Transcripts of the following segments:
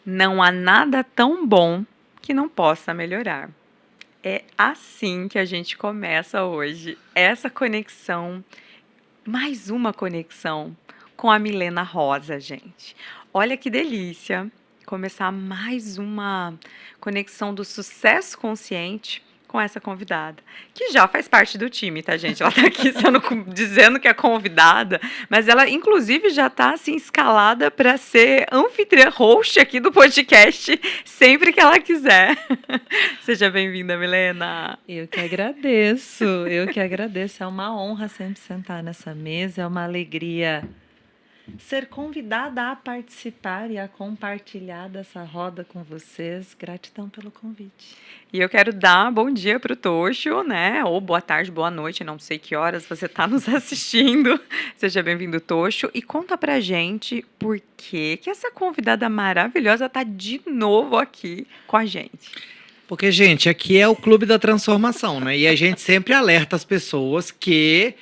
Não há nada tão bom que não possa melhorar. É assim que a gente começa hoje, essa conexão, mais uma conexão com a Milena Rosa, gente. Olha que delícia começar mais uma conexão do sucesso consciente com essa convidada, que já faz parte do time, tá, gente? Ela tá aqui dizendo que é convidada, mas ela, inclusive, já tá, assim, escalada para ser anfitriã host aqui do podcast sempre que ela quiser. Seja bem-vinda, Milena. Eu que agradeço. É uma honra sempre sentar nessa mesa, é uma alegria ser convidada a participar e a compartilhar dessa roda com vocês. Gratidão pelo convite. E eu quero dar bom dia pro Tocho, né? Ou boa tarde, boa noite, não sei que horas você está nos assistindo. Seja bem-vindo, Tocho. E conta pra gente por que essa convidada maravilhosa tá de novo aqui com a gente. Porque, gente, aqui é o Clube da Transformação, né? E a gente sempre alerta as pessoas que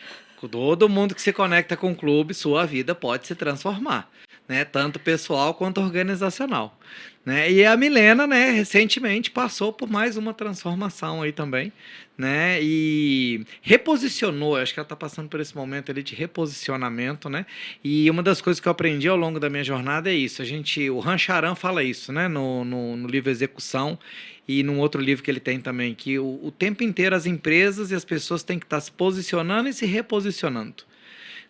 todo mundo que se conecta com o clube, sua vida pode se transformar, né? Tanto pessoal quanto organizacional, né? E a Milena, né, recentemente passou por mais uma transformação aí também, né? E reposicionou, acho que ela está passando por esse momento ali de reposicionamento, né? E uma das coisas que eu aprendi ao longo da minha jornada é isso. O Rancharan fala isso, né? No livro Execução. E num outro livro que ele tem também, que o tempo inteiro as empresas e as pessoas têm que estar se posicionando e se reposicionando.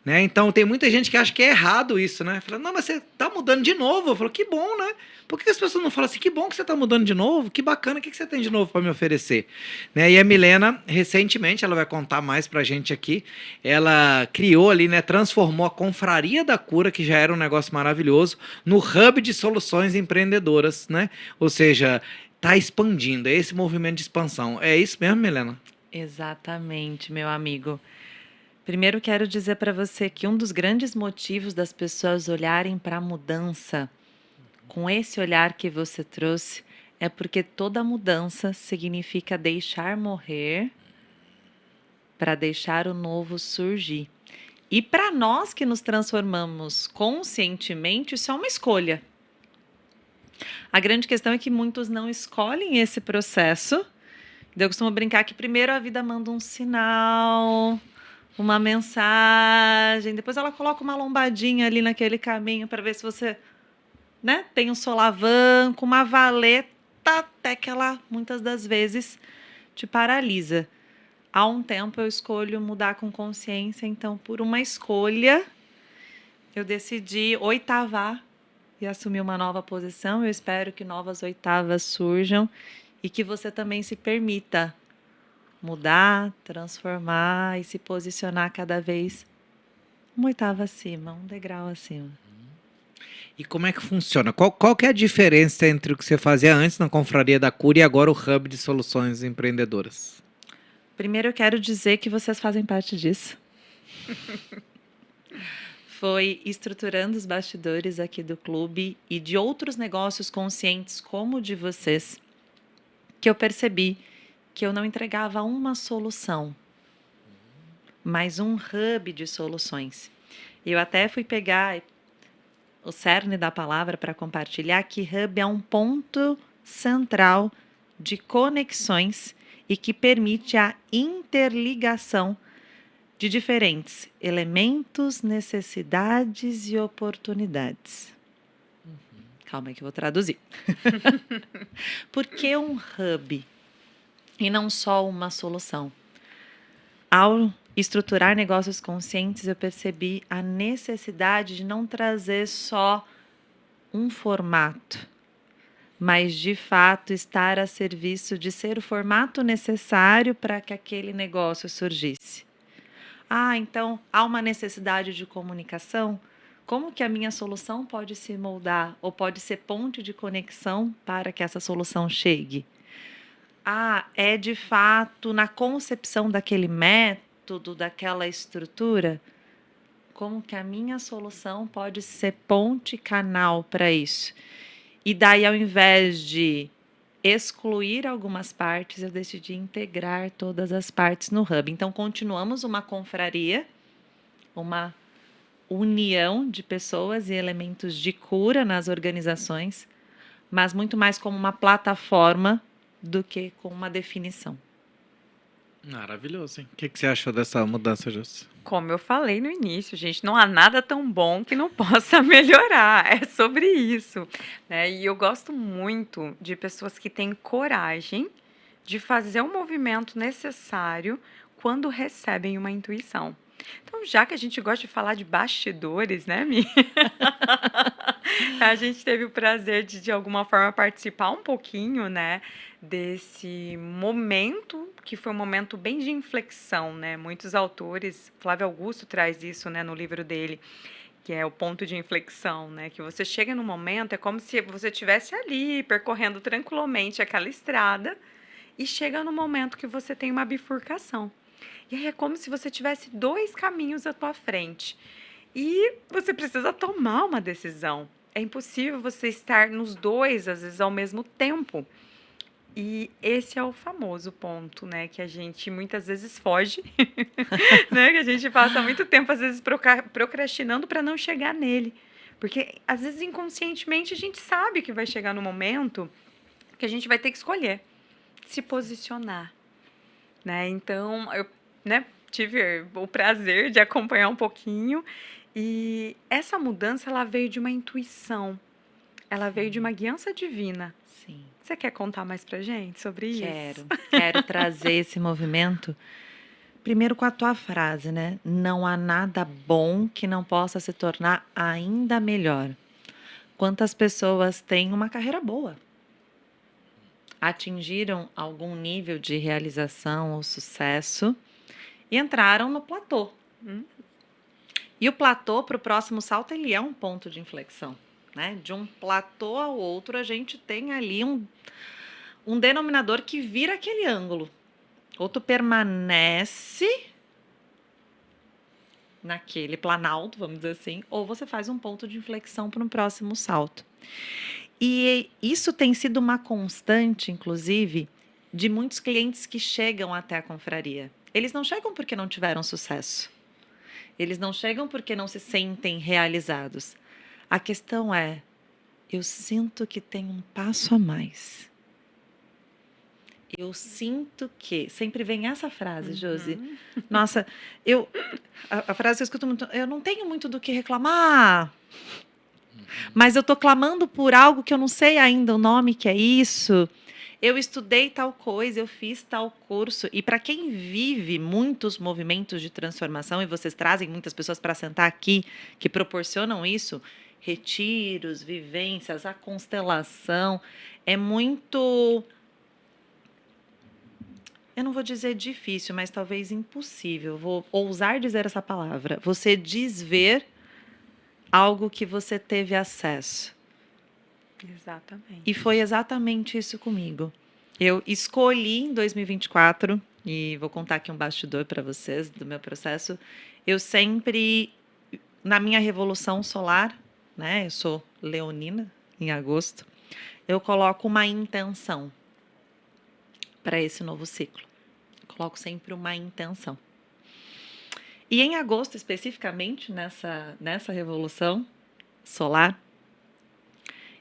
Né? Então tem muita gente que acha que é errado isso, né? Fala, não, mas você está mudando de novo. Eu falo, que bom, né? Por que as pessoas não falam assim, que bom que você está mudando de novo? Que bacana, o que você tem de novo para me oferecer? Né? E a Milena, recentemente, ela vai contar mais para a gente aqui, ela criou ali, né? Transformou a Confraria da Cura, que já era um negócio maravilhoso, no hub de soluções empreendedoras, né? Ou seja, está expandindo, é esse movimento de expansão. É isso mesmo, Milena? Exatamente, meu amigo. Primeiro quero dizer para você que um dos grandes motivos das pessoas olharem para a mudança com esse olhar que você trouxe é porque toda mudança significa deixar morrer para deixar o novo surgir. E para nós que nos transformamos conscientemente, isso é uma escolha. A grande questão é que muitos não escolhem esse processo. Eu costumo brincar que primeiro a vida manda um sinal, uma mensagem, depois ela coloca uma lombadinha ali naquele caminho para ver se você, né, tem um solavanco, uma valeta, até que ela muitas das vezes te paralisa. Há um tempo eu escolho mudar com consciência, então por uma escolha eu decidi oitavar e assumir uma nova posição. Eu espero que novas oitavas surjam e que você também se permita mudar, transformar e se posicionar cada vez uma oitava acima, um degrau acima. E como é que funciona? Qual que é a diferença entre o que você fazia antes na Confraria da Cura e agora o Hub de Soluções Empreendedoras? Primeiro eu quero dizer que vocês fazem parte disso. Foi estruturando os bastidores aqui do clube e de outros negócios conscientes como o de vocês que eu percebi que eu não entregava uma solução, mas um hub de soluções. Eu até fui pegar o cerne da palavra para compartilhar que hub é um ponto central de conexões e que permite a interligação de diferentes elementos, necessidades e oportunidades. Calma aí que eu vou traduzir. Por que um hub e não só uma solução? Ao estruturar negócios conscientes, eu percebi a necessidade de não trazer só um formato, mas de fato estar a serviço de ser o formato necessário para que aquele negócio surgisse. Ah, então há uma necessidade de comunicação? Como que a minha solução pode se moldar ou pode ser ponte de conexão para que essa solução chegue? Ah, é de fato na concepção daquele método, daquela estrutura? Como que a minha solução pode ser ponte, canal para isso? E daí, ao invés de excluir algumas partes, eu decidi integrar todas as partes no hub. Então, continuamos uma confraria, uma união de pessoas e elementos de cura nas organizações, mas muito mais como uma plataforma do que com uma definição. Maravilhoso, hein? O que você achou dessa mudança, Júcia? Como eu falei no início, gente, não há nada tão bom que não possa melhorar. É sobre isso, né? E eu gosto muito de pessoas que têm coragem de fazer o movimento necessário quando recebem uma intuição. Então, já que a gente gosta de falar de bastidores, né, Mi? A gente teve o prazer de alguma forma, participar um pouquinho, né, desse momento, que foi um momento bem de inflexão, né? Muitos autores, Flávio Augusto traz isso, né, no livro dele, que é o ponto de inflexão, né? Que você chega num momento, é como se você estivesse ali, percorrendo tranquilamente aquela estrada, e chega no momento que você tem uma bifurcação. E aí é como se você tivesse dois caminhos à tua frente. E você precisa tomar uma decisão. É impossível você estar nos dois, às vezes, ao mesmo tempo. E esse é o famoso ponto, né? Que a gente muitas vezes foge, né? Que a gente passa muito tempo, às vezes, procrastinando para não chegar nele. Porque, às vezes, inconscientemente, a gente sabe que vai chegar no momento que a gente vai ter que escolher, se posicionar, né? Então, eu, né, tive o prazer de acompanhar um pouquinho e essa mudança ela veio de uma intuição, ela veio de uma guiança divina. Sim. Você quer contar mais pra gente sobre isso? Quero trazer esse movimento. Primeiro com a tua frase, né? Não há nada bom que não possa se tornar ainda melhor. Quantas pessoas têm uma carreira boa? Atingiram algum nível de realização ou sucesso e entraram no platô. E o platô, para o próximo salto, ele é um ponto de inflexão, né? De um platô ao outro, a gente tem ali um denominador que vira aquele ângulo. Ou tu permanece naquele planalto, vamos dizer assim, ou você faz um ponto de inflexão para um próximo salto. E isso tem sido uma constante, inclusive, de muitos clientes que chegam até a confraria. Eles não chegam porque não tiveram sucesso. Eles não chegam porque não se sentem realizados. A questão é, eu sinto que tem um passo a mais. Eu sinto que... Sempre vem essa frase, Josi. Nossa, a frase que eu escuto muito... Eu não tenho muito do que reclamar, mas eu estou clamando por algo que eu não sei ainda o nome que é isso. Eu estudei tal coisa, eu fiz tal curso. E para quem vive muitos movimentos de transformação, e vocês trazem muitas pessoas para sentar aqui que proporcionam isso, retiros, vivências, a constelação, é muito... Eu não vou dizer difícil, mas talvez impossível. Vou ousar dizer essa palavra. Você desver algo que você teve acesso. Exatamente. E foi exatamente isso comigo. Eu escolhi em 2024, e vou contar aqui um bastidor para vocês do meu processo. Eu sempre, na minha revolução solar, né? Eu sou leonina, em agosto, eu coloco uma intenção para esse novo ciclo. Coloco sempre uma intenção. E em agosto, especificamente, nessa revolução solar,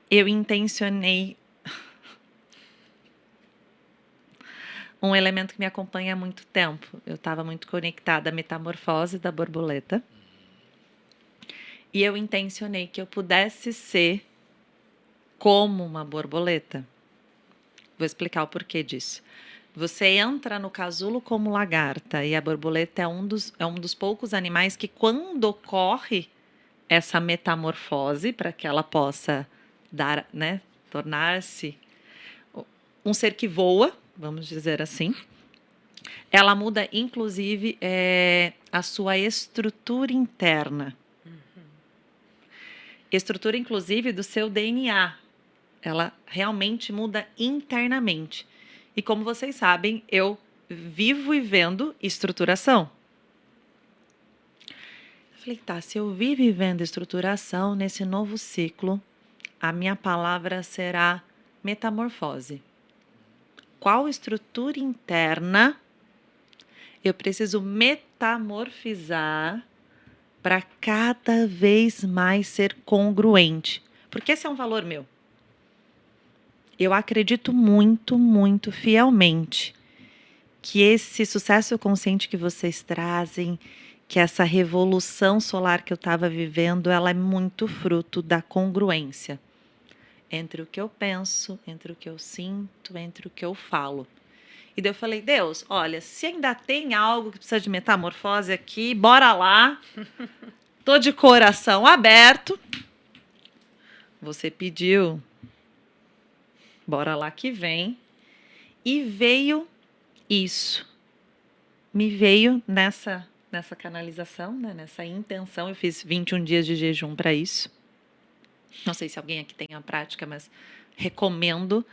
eu intencionei um elemento que me acompanha há muito tempo. Eu estava muito conectada à metamorfose da borboleta. E eu intencionei que eu pudesse ser como uma borboleta. Vou explicar o porquê disso. Você entra no casulo como lagarta e a borboleta é um dos poucos animais que, quando ocorre essa metamorfose, para que ela possa dar, né, tornar-se um ser que voa, vamos dizer assim, ela muda, inclusive, a sua estrutura interna. Estrutura, inclusive, do seu DNA. Ela realmente muda internamente. E como vocês sabem, eu vivo e vendo estruturação. Eu falei, tá, se eu vivo e vendo estruturação nesse novo ciclo, a minha palavra será metamorfose. Qual estrutura interna eu preciso metamorfizar para cada vez mais ser congruente? Porque esse é um valor meu. eu acredito muito, muito fielmente que esse sucesso consciente que vocês trazem, que essa revolução solar que eu estava vivendo, ela é muito fruto da congruência entre o que eu penso, entre o que eu sinto, entre o que eu falo. E daí eu falei, Deus, olha, se ainda tem algo que precisa de metamorfose aqui, bora lá. Tô de coração aberto. Você pediu, bora lá que vem. E veio isso. Me veio nessa canalização, né? Nessa intenção. Eu fiz 21 dias de jejum para isso. Não sei se alguém aqui tem a prática, mas recomendo.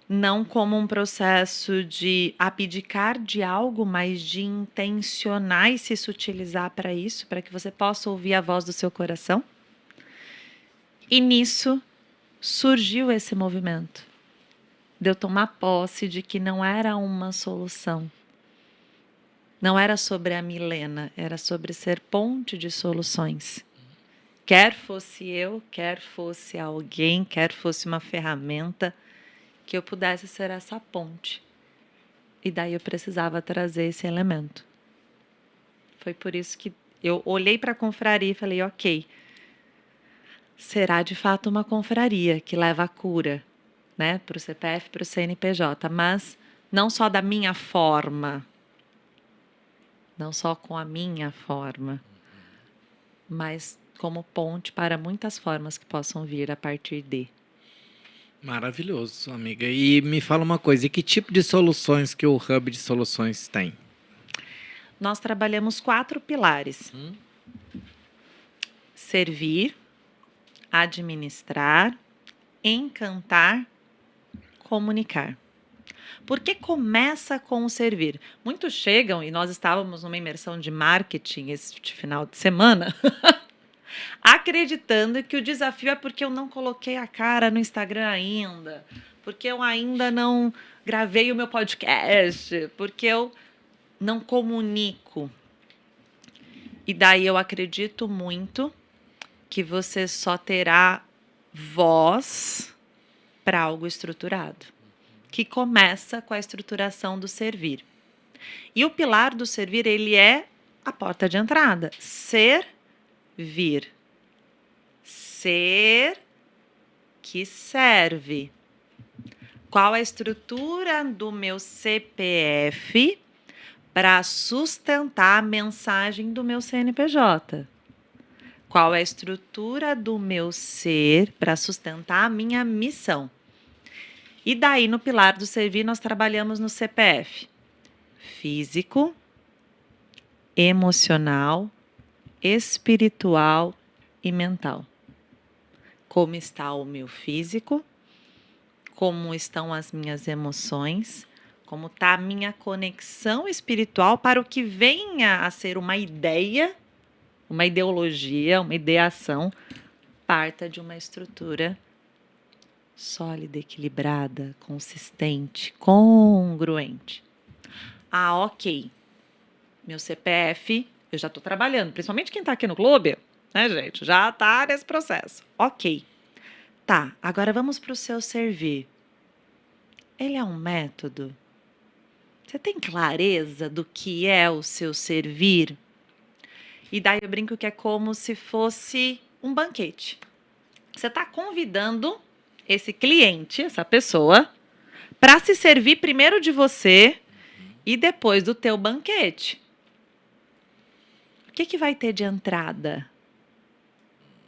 Não como um processo de abdicar de algo, mas de intencionar e se sutilizar para isso, para que você possa ouvir a voz do seu coração. E nisso surgiu esse movimento de eu tomar posse de que não era uma solução. Não era sobre a Milena, era sobre ser ponte de soluções. Quer fosse eu, quer fosse alguém, quer fosse uma ferramenta, que eu pudesse ser essa ponte. E daí eu precisava trazer esse elemento. Foi por isso que eu olhei para a confraria e falei, ok, será de fato uma confraria que leva a cura, né, para o CPF, para o CNPJ, mas não só da minha forma, não só com a minha forma, mas como ponte para muitas formas que possam vir a partir de. Maravilhoso, amiga. E me fala uma coisa, e que tipo de soluções que o Hub de Soluções tem? Nós trabalhamos 4 pilares. Servir, administrar, encantar, comunicar. Por que começa com o servir? Muitos chegam, e nós estávamos numa imersão de marketing este final de semana, acreditando que o desafio é porque eu não coloquei a cara no Instagram ainda, porque eu ainda não gravei o meu podcast, porque eu não comunico. E daí eu acredito muito que você só terá voz para algo estruturado, que começa com a estruturação do servir. E o pilar do servir, ele é a porta de entrada. Servir. Ser que serve. Qual a estrutura do meu CPF para sustentar a mensagem do meu CNPJ? Qual é a estrutura do meu ser para sustentar a minha missão? E daí, no pilar do servir, nós trabalhamos no CPF. Físico, emocional, espiritual e mental. Como está o meu físico? Como estão as minhas emoções? Como está a minha conexão espiritual para o que venha a ser uma ideia, uma ideologia, uma ideação, parta de uma estrutura sólida, equilibrada, consistente, congruente. Ah, ok. Meu CPF, eu já estou trabalhando, principalmente quem está aqui no clube, né, gente? Já está nesse processo. Ok. Tá, agora vamos para o seu servir. Ele é um método? Você tem clareza do que é o seu servir? E daí eu brinco que é como se fosse um banquete. Você está convidando esse cliente, essa pessoa, para se servir primeiro de você e depois do teu banquete. O que vai ter de entrada?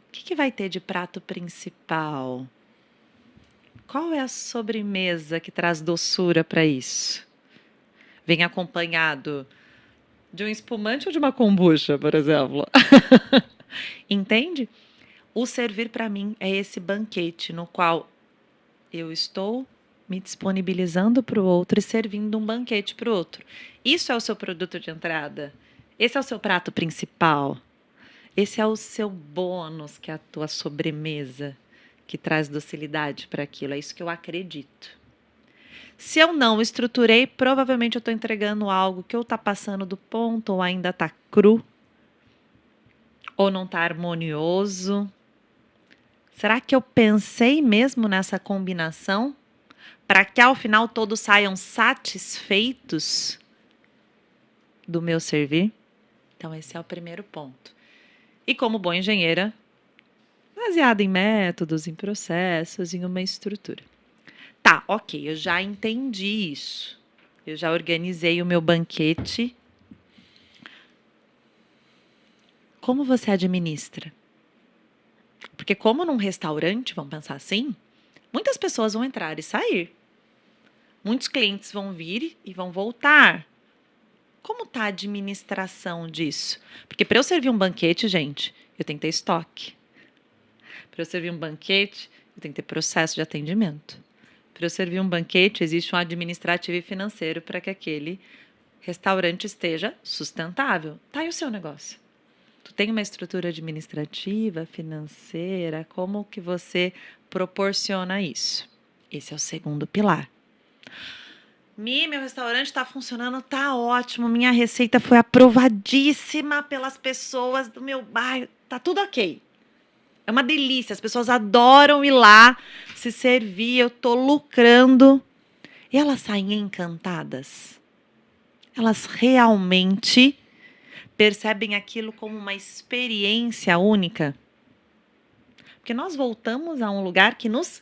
O que vai ter de prato principal? Qual é a sobremesa que traz doçura para isso? Vem acompanhado de um espumante ou de uma kombucha, por exemplo? Entende? O servir para mim é esse banquete no qual eu estou me disponibilizando para o outro e servindo um banquete para o outro. Isso é o seu produto de entrada. Esse é o seu prato principal. Esse é o seu bônus, que é a tua sobremesa, que traz docilidade para aquilo. É isso que eu acredito. Se eu não estruturei, provavelmente eu estou entregando algo que ou está passando do ponto, ou ainda está cru, ou não está harmonioso. Será que eu pensei mesmo nessa combinação para que ao final todos saiam satisfeitos do meu servir? Então, esse é o primeiro ponto. E como boa engenheira, baseada em métodos, em processos, em uma estrutura. Tá, ok, eu já entendi isso. Eu já organizei o meu banquete. Como você administra? Porque como num restaurante, vamos pensar assim, muitas pessoas vão entrar e sair. Muitos clientes vão vir e vão voltar. Como está a administração disso? Porque para eu servir um banquete, gente, eu tenho que ter estoque. Para eu servir um banquete, eu tenho que ter processo de atendimento. Para eu servir um banquete, existe um administrativo e financeiro para que aquele restaurante esteja sustentável. Tá aí o seu negócio. Tu tem uma estrutura administrativa, financeira, como que você proporciona isso? Esse é o segundo pilar. Meu restaurante está funcionando, tá ótimo. Minha receita foi aprovadíssima pelas pessoas do meu bairro. Tá tudo ok. É uma delícia. As pessoas adoram ir lá se servir. Eu tô lucrando. E elas saem encantadas. Elas realmente percebem aquilo como uma experiência única. Porque nós voltamos a um lugar que nos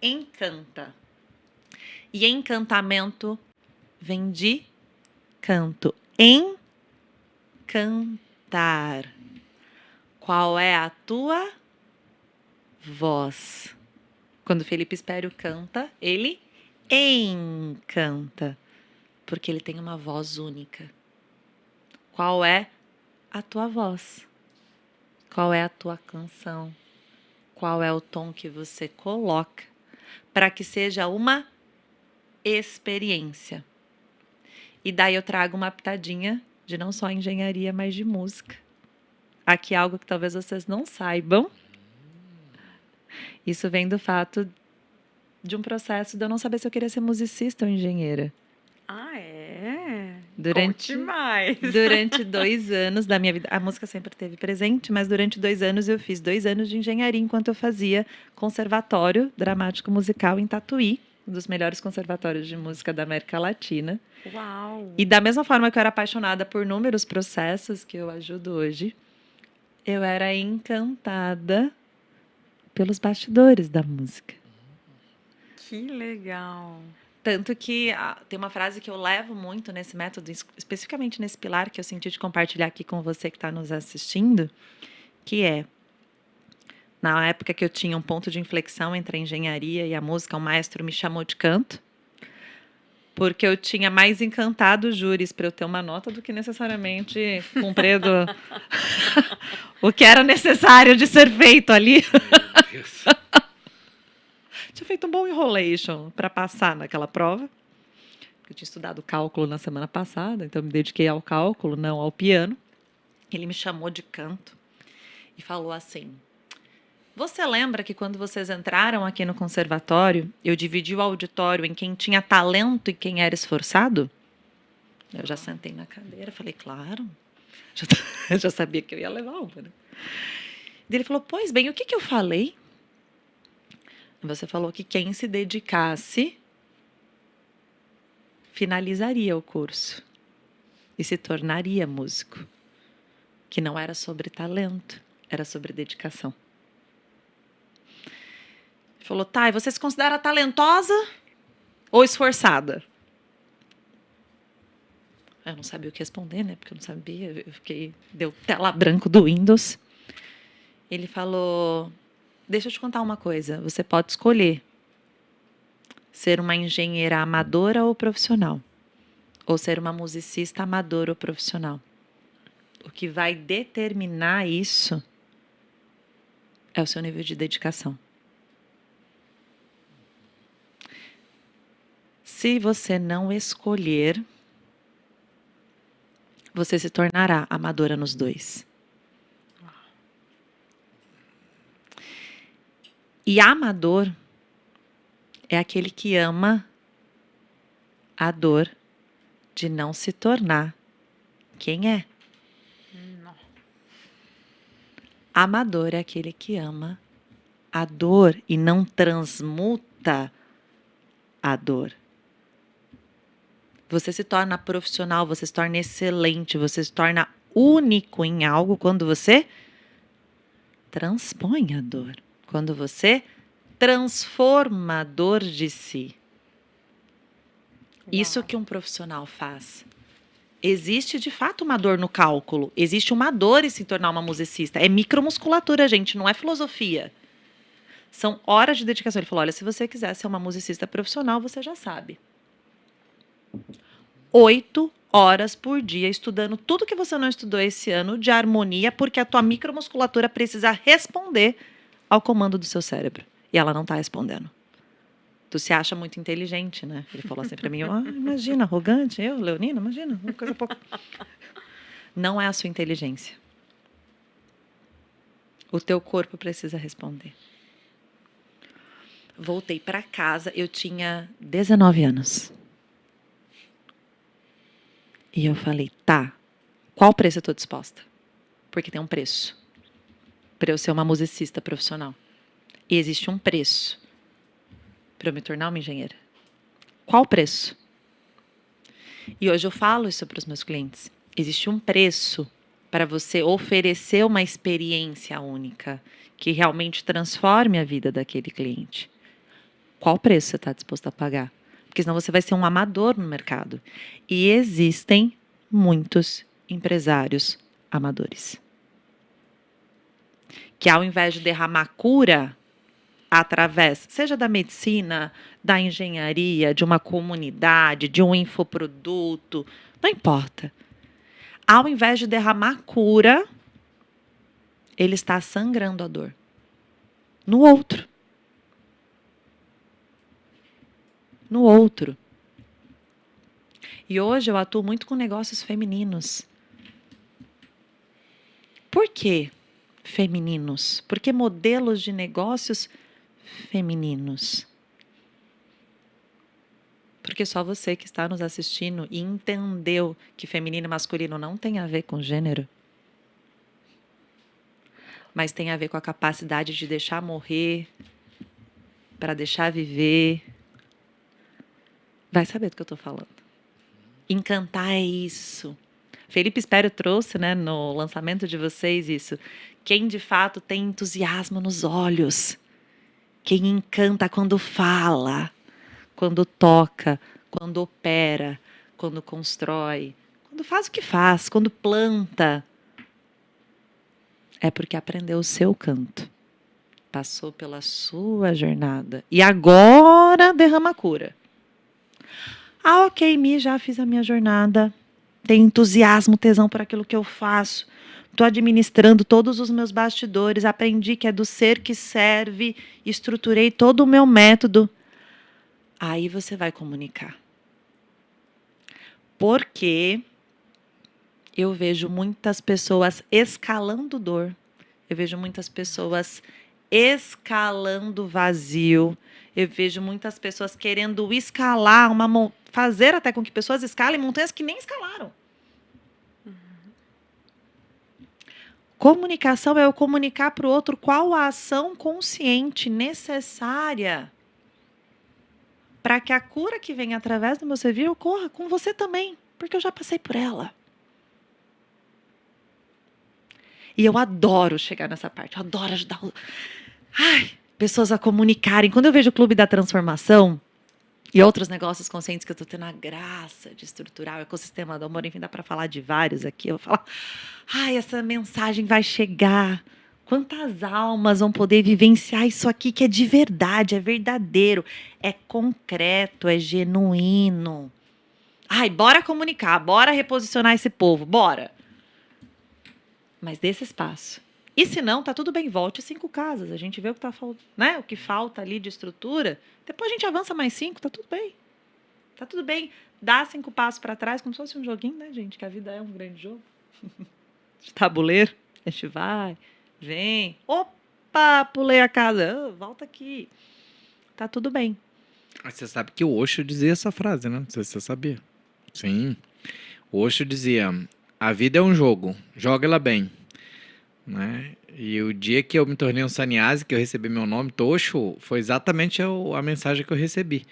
encanta. E encantamento vem de canto. Encantar. Qual é a tua voz? Quando Felipe Espério canta, ele encanta. Porque ele tem uma voz única. Qual é a tua voz? Qual é a tua canção? Qual é o tom que você coloca para que seja uma experiência? E daí eu trago uma pitadinha de não só engenharia, mas de música. Aqui é algo que talvez vocês não saibam. Isso vem do fato de um processo de eu não saber se eu queria ser musicista ou engenheira. Ah, é? Durante Conte mais. 2 anos da minha vida, a música sempre esteve presente, mas durante 2 anos eu fiz 2 anos de engenharia enquanto eu fazia conservatório dramático musical em Tatuí, um dos melhores conservatórios de música da América Latina. Uau! E da mesma forma que eu era apaixonada por inúmeros processos que eu ajudo hoje, eu era encantada pelos bastidores da música. Que legal! Tanto que tem uma frase que eu levo muito nesse método, especificamente nesse pilar que eu senti de compartilhar aqui com você que está nos assistindo, que é, na época que eu tinha um ponto de inflexão entre a engenharia e a música, o maestro me chamou de canto, porque eu tinha mais encantado os júris para eu ter uma nota do que necessariamente cumprido o que era necessário de ser feito ali. Meu Deus. Tinha feito um bom enrolation para passar naquela prova. Eu tinha estudado cálculo na semana passada, então me dediquei ao cálculo, não ao piano. Ele me chamou de canto e falou assim: você lembra que quando vocês entraram aqui no conservatório, eu dividi o auditório em quem tinha talento e quem era esforçado? Eu já sentei na cadeira, falei, claro. Já sabia que eu ia levar uma, né? Ele falou, pois bem, o que eu falei? Você falou que quem se dedicasse finalizaria o curso e se tornaria músico. Que não era sobre talento, era sobre dedicação. Ele falou, tá, e você se considera talentosa ou esforçada? Eu não sabia o que responder, né? Porque eu não sabia, deu tela branco do Windows. Ele falou, deixa eu te contar uma coisa, você pode escolher ser uma engenheira amadora ou profissional, ou ser uma musicista amadora ou profissional. O que vai determinar isso é o seu nível de dedicação. Se você não escolher, você se tornará amadora nos dois. E amador é aquele que ama a dor de não se tornar quem é. Não. Amador é aquele que ama a dor e não transmuta a dor. Você se torna profissional, você se torna excelente, você se torna único em algo quando você transpõe a dor, quando você transforma a dor de si. Isso que um profissional faz. Existe, de fato, uma dor no cálculo. Existe uma dor em se tornar uma musicista. É micromusculatura, gente, não é filosofia. São horas de dedicação. Ele falou, olha, se você quiser ser uma musicista profissional, você já sabe. 8 horas por dia estudando tudo que você não estudou esse ano de harmonia, porque a tua micromusculatura precisa responder ao comando do seu cérebro. E ela não está respondendo. Tu se acha muito inteligente, né? Ele falou assim pra mim, imagina, arrogante, eu, Leonina, imagina, uma coisa pouco. Não é a sua inteligência. O teu corpo precisa responder. Voltei para casa, eu tinha 19 anos. E eu falei, tá, qual preço eu tô disposta? Porque tem um preço para eu ser uma musicista profissional. E existe um preço para eu me tornar uma engenheira. Qual o preço? E hoje eu falo isso para os meus clientes. Existe um preço para você oferecer uma experiência única que realmente transforme a vida daquele cliente. Qual preço você está disposto a pagar? Porque senão você vai ser um amador no mercado. E existem muitos empresários amadores. Que ao invés de derramar cura através, seja da medicina, da engenharia, de uma comunidade, de um infoproduto, não importa. Ao invés de derramar cura, ele está sangrando a dor no outro. No outro. E hoje eu atuo muito com negócios femininos. Por quê femininos? Porque modelos de negócios femininos. Porque só você que está nos assistindo e entendeu que feminino e masculino não tem a ver com gênero, mas tem a ver com a capacidade de deixar morrer para deixar viver. Vai saber do que eu estou falando. Encantar é isso. Felipe Espério trouxe, né, no lançamento de vocês isso. Quem de fato tem entusiasmo nos olhos. Quem encanta quando fala, quando toca, quando opera, quando constrói, quando faz o que faz, quando planta. É porque aprendeu o seu canto. Passou pela sua jornada. E agora derrama a cura. Ah, ok, Mi, já fiz a minha jornada. Tenho entusiasmo, tesão por aquilo que eu faço. Estou administrando todos os meus bastidores. Aprendi que é do ser que serve. Estruturei todo o meu método. Aí você vai comunicar. Porque eu vejo muitas pessoas escalando dor. Eu vejo muitas pessoas escalando vazio. Eu vejo muitas pessoas querendo escalar, fazer até com que pessoas escalem montanhas que nem escalaram. Comunicação é eu comunicar para o outro qual a ação consciente necessária para que a cura que vem através do meu serviço ocorra com você também, porque eu já passei por ela. E eu adoro chegar nessa parte, eu adoro ajudar pessoas a comunicarem. Quando eu vejo o Clube da Transformação e outros negócios conscientes que eu estou tendo a graça de estruturar, o ecossistema do amor, enfim, dá para falar de vários aqui, eu vou falar, essa mensagem vai chegar. Quantas almas vão poder vivenciar isso aqui que é de verdade, é verdadeiro, é concreto, é genuíno. Bora comunicar, bora reposicionar esse povo, bora. Mas desse espaço. E se não, tá tudo bem, volte 5 casas. A gente vê o que tá faltando, né? O que falta ali de estrutura. Depois a gente avança mais 5, tá tudo bem. Tá tudo bem. Dá 5 passos para trás, como se fosse um joguinho, né, gente? Que a vida é um grande jogo. De tabuleiro. A gente vai, vem. Opa, pulei a casa. Volta aqui. Tá tudo bem. Você sabe que o Osho dizia essa frase, né? Não sei se você sabia. Sim. O Osho dizia, a vida é um jogo, joga ela bem. né? E o dia que eu me tornei um sannyasi, que eu recebi meu nome, Tosho, foi exatamente a mensagem que eu recebi,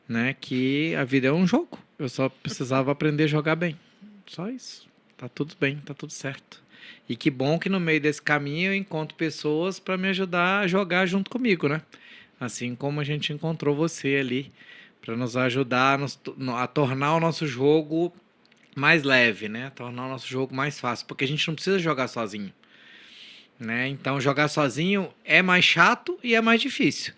né? Que a vida é um jogo. Eu só precisava aprender a jogar bem. Só isso. Tá tudo bem, tá tudo certo. E que bom que no meio desse caminho eu encontro pessoas para me ajudar a jogar junto comigo, né? Assim como a gente encontrou você ali para nos ajudar a tornar o nosso jogo mais leve, né? Tornar o nosso jogo mais fácil, porque a gente não precisa jogar sozinho, né? Então jogar sozinho é mais chato e é mais difícil,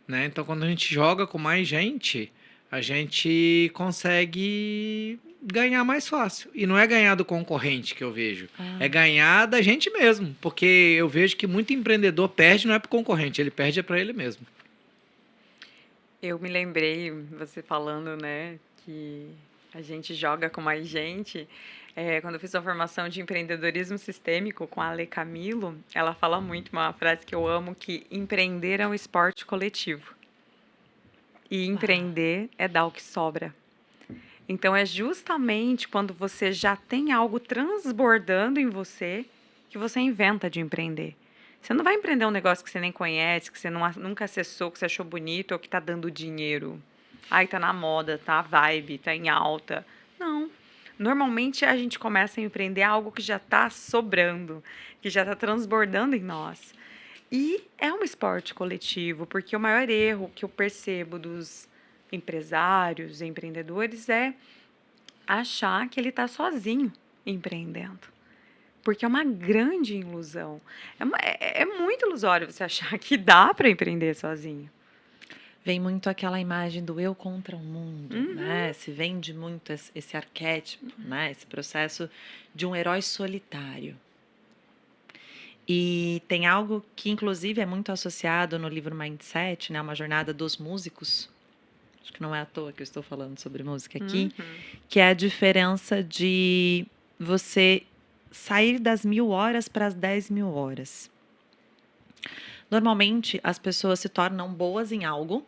né? Então quando a gente joga com mais gente, a gente consegue ganhar mais fácil. E não é ganhar do concorrente que eu vejo, é ganhar da gente mesmo, porque eu vejo que muito empreendedor perde não é pro concorrente, ele perde é para ele mesmo. Eu me lembrei, você falando, né, que a gente joga com mais gente. Quando eu fiz a formação de empreendedorismo sistêmico com a Ale Camilo, ela fala muito uma frase que eu amo, que empreender é um esporte coletivo. E empreender é dar o que sobra. Então é justamente quando você já tem algo transbordando em você que você inventa de empreender. Você não vai empreender um negócio que você nem conhece, que você nunca acessou, que você achou bonito ou que está dando dinheiro. Ai, tá na moda, tá a vibe, tá em alta. Não. Normalmente a gente começa a empreender algo que já está sobrando, que já está transbordando em nós. E é um esporte coletivo, porque o maior erro que eu percebo dos empresários, empreendedores, é achar que ele está sozinho empreendendo. Porque é uma grande ilusão. É muito ilusório você achar que dá para empreender sozinho. Vem muito aquela imagem do eu contra o mundo, né? Se vende muito esse arquétipo, né? Esse processo de um herói solitário. E tem algo que, inclusive, é muito associado no livro Mindset, né? Uma jornada dos músicos. Acho que não é à toa que eu estou falando sobre música aqui. Que é a diferença de você sair das 1000 horas para as 10.000 horas. Normalmente, as pessoas se tornam boas em algo,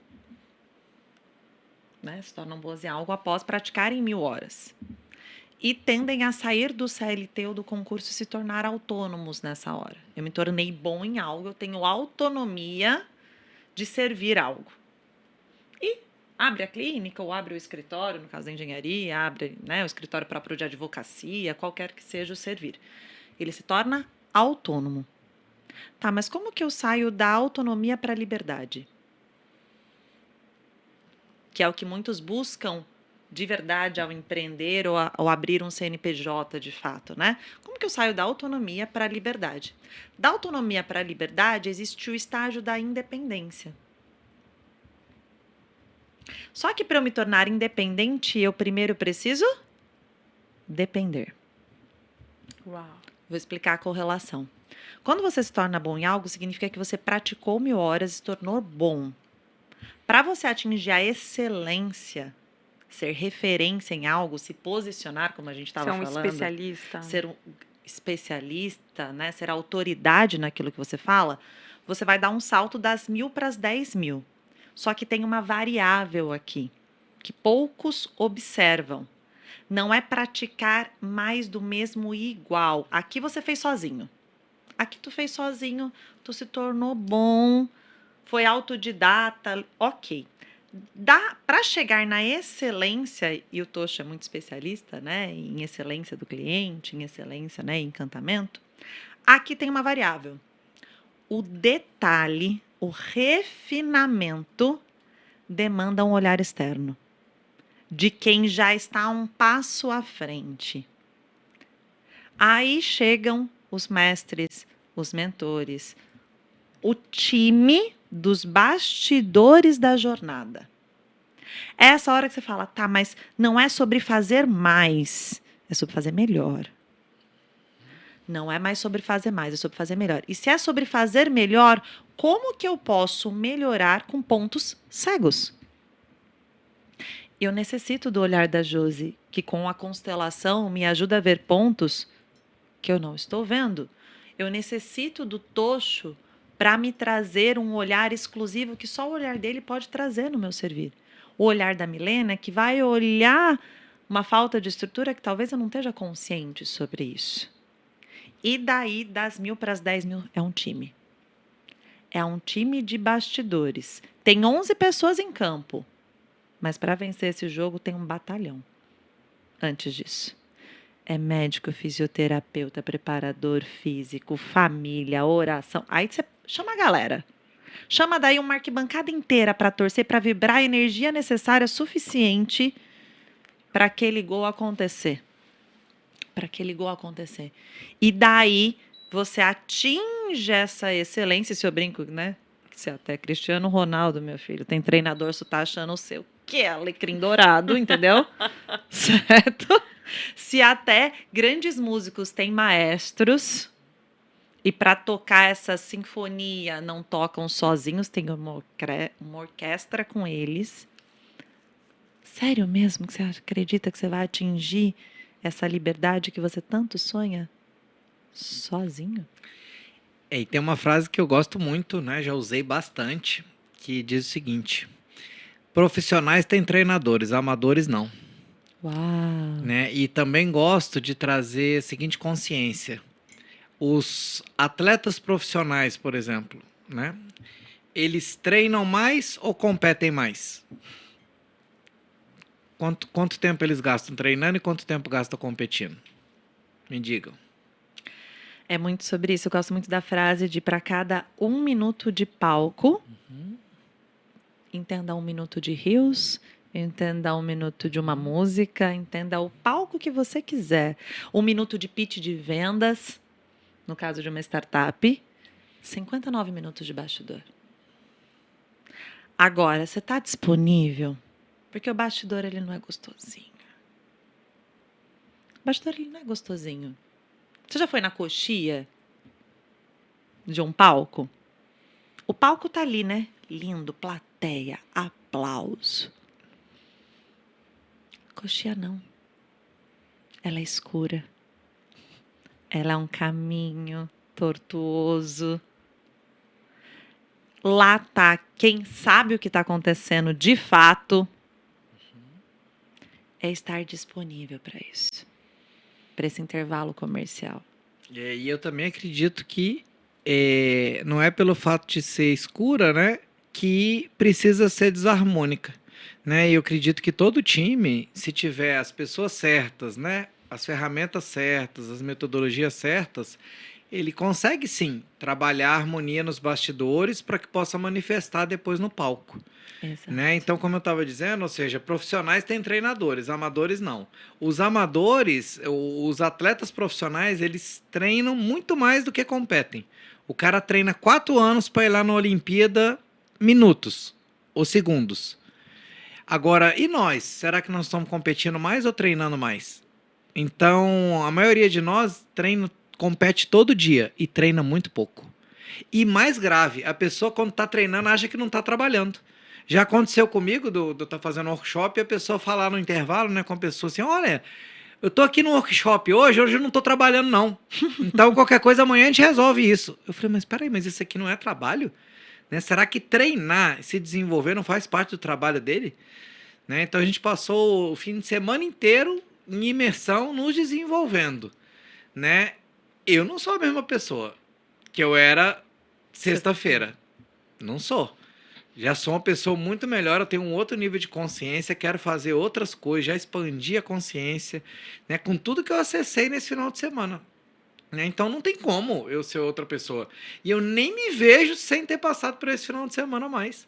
né? Se tornam boas em algo após praticarem 1000 horas. E tendem a sair do CLT ou do concurso e se tornar autônomos nessa hora. Eu me tornei bom em algo, eu tenho autonomia de servir algo. E abre a clínica ou abre o escritório, no caso da engenharia, abre, né, o escritório próprio de advocacia, qualquer que seja o servir. Ele se torna autônomo. Tá, mas como que eu saio da autonomia para a liberdade? Que é o que muitos buscam de verdade ao empreender ou ao abrir um CNPJ de fato, né? Como que eu saio da autonomia para a liberdade? Da autonomia para a liberdade existe o estágio da independência. Só que para eu me tornar independente, eu primeiro preciso depender. Uau. Vou explicar a correlação. Quando você se torna bom em algo, significa que você praticou 1000 horas e se tornou bom. Para você atingir a excelência, ser referência em algo, se posicionar, como a gente estava falando. Ser um especialista. Ser um especialista, né? Ser autoridade naquilo que você fala, você vai dar um salto das 1000 para as 10.000. Só que tem uma variável aqui, que poucos observam. Não é praticar mais do mesmo e igual. Aqui você fez sozinho. Aqui tu fez sozinho, tu se tornou bom, foi autodidata, ok. Para chegar na excelência, e o Tosho é muito especialista, né, em excelência do cliente, em excelência, né, em encantamento, aqui tem uma variável. O detalhe, o refinamento demanda um olhar externo, de quem já está um passo à frente. Aí chegam os mestres, os mentores, o time dos bastidores da jornada. É essa hora que você fala, tá, mas não é sobre fazer mais, é sobre fazer melhor. Não é mais sobre fazer mais, é sobre fazer melhor. E se é sobre fazer melhor, como que eu posso melhorar com pontos cegos? Eu necessito do olhar da Josi, que com a constelação me ajuda a ver pontos que eu não estou vendo. Eu necessito do Tosho para me trazer um olhar exclusivo que só o olhar dele pode trazer no meu servir. O olhar da Milena que vai olhar uma falta de estrutura que talvez eu não esteja consciente sobre isso. E daí, das 1.000 para as 10.000, é um time. É um time de bastidores. Tem 11 pessoas em campo. Mas para vencer esse jogo, tem um batalhão antes disso. É médico, fisioterapeuta, preparador físico, família, oração. Aí você chama a galera. Chama daí uma arquibancada inteira para torcer, para vibrar a energia necessária suficiente para aquele gol acontecer. Para aquele gol acontecer. E daí você atinge essa excelência, se eu brinco, né? Se até Cristiano Ronaldo, meu filho, tem treinador, você tá achando o seu que é alecrim dourado, entendeu? Certo? Se até grandes músicos têm maestros e para tocar essa sinfonia não tocam sozinhos, tem uma orquestra com eles. Sério mesmo que você acredita que você vai atingir essa liberdade que você tanto sonha sozinho? E tem uma frase que eu gosto muito, né? Já usei bastante, que diz o seguinte: profissionais têm treinadores, amadores não. Uau! Né? E também gosto de trazer a seguinte consciência: os atletas profissionais, por exemplo, né? Eles treinam mais ou competem mais? Quanto tempo eles gastam treinando e quanto tempo gastam competindo? Me digam. É muito sobre isso. Eu gosto muito da frase de para cada 1 minuto de palco, entenda 1 minuto de rios, entenda 1 minuto de uma música, entenda o palco que você quiser. 1 minuto de pitch de vendas, no caso de uma startup, 59 minutos de bastidor. Agora, você está disponível? Porque o bastidor, ele não é gostosinho. O bastidor, ele não é gostosinho. Você já foi na coxia de um palco? O palco tá ali, né? Lindo, plateia, aplauso. Coxia não. Ela é escura. Ela é um caminho tortuoso. Lá tá quem sabe o que está acontecendo de fato. É estar disponível para isso. Para esse intervalo comercial. E eu também acredito que não é pelo fato de ser escura, né, que precisa ser desarmônica, né? E eu acredito que todo time, se tiver as pessoas certas, né, as ferramentas certas, as metodologias certas, ele consegue sim trabalhar a harmonia nos bastidores para que possa manifestar depois no palco. Exato. Né? Então, como eu estava dizendo, ou seja, profissionais têm treinadores, amadores não. Os amadores, os atletas profissionais, eles treinam muito mais do que competem. O cara treina 4 anos para ir lá na Olimpíada minutos ou segundos. Agora, e nós? Será que nós estamos competindo mais ou treinando mais? Então, a maioria de nós compete todo dia e treina muito pouco. E mais grave, a pessoa quando está treinando acha que não está trabalhando. Já aconteceu comigo, de eu estar fazendo workshop, e a pessoa falar no intervalo, né, com a pessoa assim: olha, eu tô aqui no workshop hoje eu não tô trabalhando, não. Então, qualquer coisa, amanhã a gente resolve isso. Eu falei, mas peraí, mas isso aqui não é trabalho? Né? Será que treinar, se desenvolver, não faz parte do trabalho dele? Né? Então, a gente passou o fim de semana inteiro em imersão, nos desenvolvendo. Né? Eu não sou a mesma pessoa que eu era sexta-feira. Não sou. Já sou uma pessoa muito melhor, eu tenho um outro nível de consciência, quero fazer outras coisas, já expandi a consciência, né, com tudo que eu acessei nesse final de semana. Né? Então não tem como eu ser outra pessoa. E eu nem me vejo sem ter passado por esse final de semana mais.